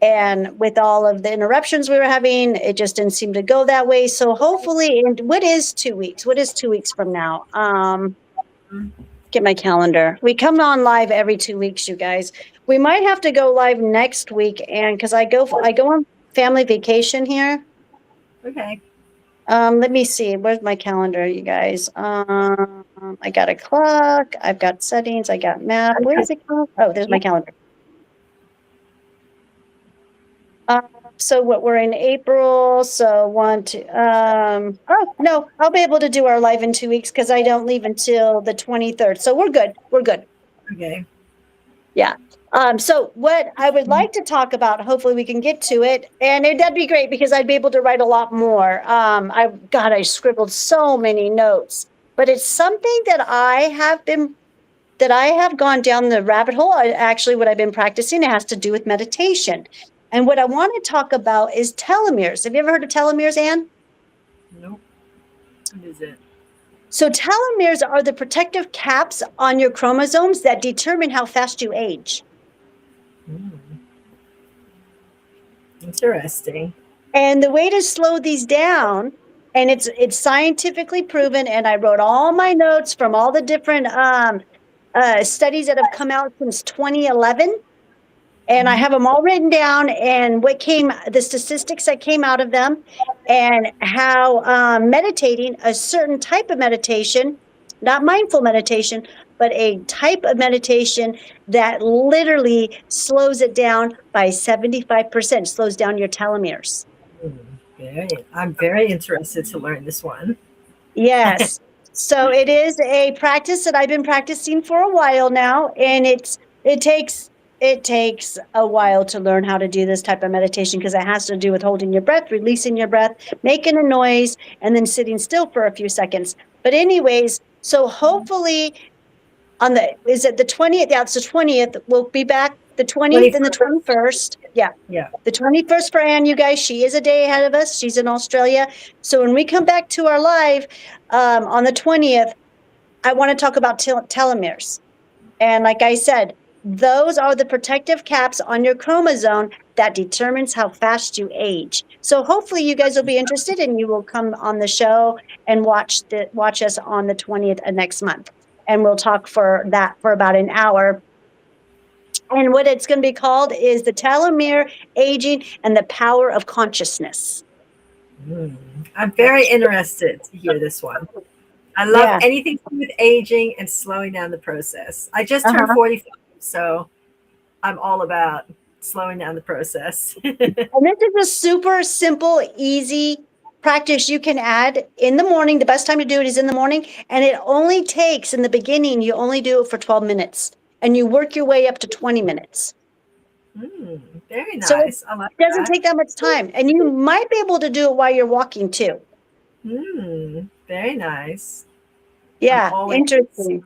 And with all of the interruptions we were having, it just didn't seem to go that way. So hopefully, and what is 2 weeks? What is 2 weeks from now? Get my calendar. We come on live every 2 weeks, you guys. We might have to go live next week, and because I go on family vacation here. okay. Let me see. Where's my calendar, you guys? I got a clock. I've got settings. I got map. Where is it? Oh, there's my calendar. So what, we're in April. So oh no, I'll be able to do our live in 2 weeks because I don't leave until the 23rd. So we're good. We're good. Okay. Yeah. So what I would like to talk about, hopefully we can get to it, and that'd be great because I'd be able to write a lot more. I scribbled so many notes, but it's something that I have gone down the rabbit hole. Actually, what I've been practicing, it has to do with meditation. And what I want to talk about is telomeres. Have you ever heard of telomeres, Anne? Nope. What is it? So telomeres are the protective caps on your chromosomes that determine how fast you age. Interesting. And the way to slow these down, and it's scientifically proven, and I wrote all my notes from all the different studies that have come out since 2011. And I have them all written down, and the statistics that came out of them, and how meditating, a certain type of meditation, not mindful meditation, but a type of meditation that literally slows it down by 75%, slows down your telomeres. I'm very interested to learn this one. Yes. So it is a practice that I've been practicing for a while now, and it takes a while to learn how to do this type of meditation because it has to do with holding your breath, releasing your breath, making a noise, and then sitting still for a few seconds. But anyways, so hopefully is it the 20th? Yeah, it's the 20th. We'll be back the 20th and the 21st. Yeah. The 21st for Anne, you guys. She is a day ahead of us. She's in Australia. So when we come back to our live on the 20th, I want to talk about telomeres. And like I said, those are the protective caps on your chromosome that determines how fast you age. So hopefully you guys will be interested, and you will come on the show and watch us on the 20th of next month. And we'll talk for about an hour. And what it's going to be called is the telomere aging and the power of consciousness. I'm very interested to hear this one. I love anything to do with aging and slowing down the process. I just turned 45, so I'm all about slowing down the process. And this is a super simple, easy practice you can add in the morning. The best time to do it is in the morning. And it only takes, in the beginning, you only do it for 12 minutes. And you work your way up to 20 minutes. Very nice. So it doesn't take that much time. And you might be able to do it while you're walking, too. Very nice. Yeah, interesting.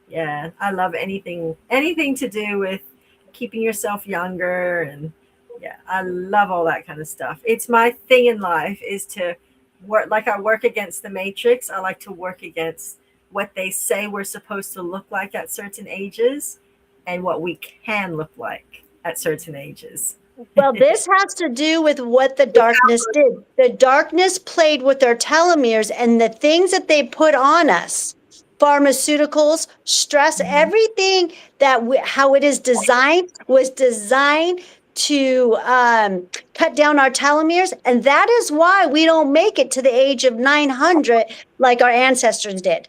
Yeah, I love anything to do with keeping yourself younger, and I love all that kind of stuff. It's my thing in life is to work, like I work against the matrix. I like to work against what they say we're supposed to look like at certain ages and what we can look like at certain ages. Well, this has to do with what the darkness did. The darkness played with our telomeres and the things that they put on us. Pharmaceuticals, stress, everything how it is designed was designed to cut down our telomeres. And that is why we don't make it to the age of 900 like our ancestors did.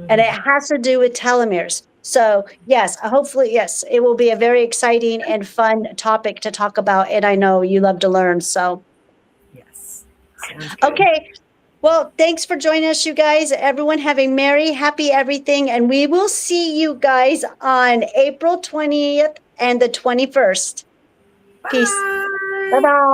And it has to do with telomeres. So yes, hopefully, yes, it will be a very exciting and fun topic to talk about. And I know you love to learn. So yes. Okay. Well, thanks for joining us, you guys. Everyone have a merry, happy everything. And we will see you guys on April 20th and the 21st. Peace. Bye. Bye. Bye bye.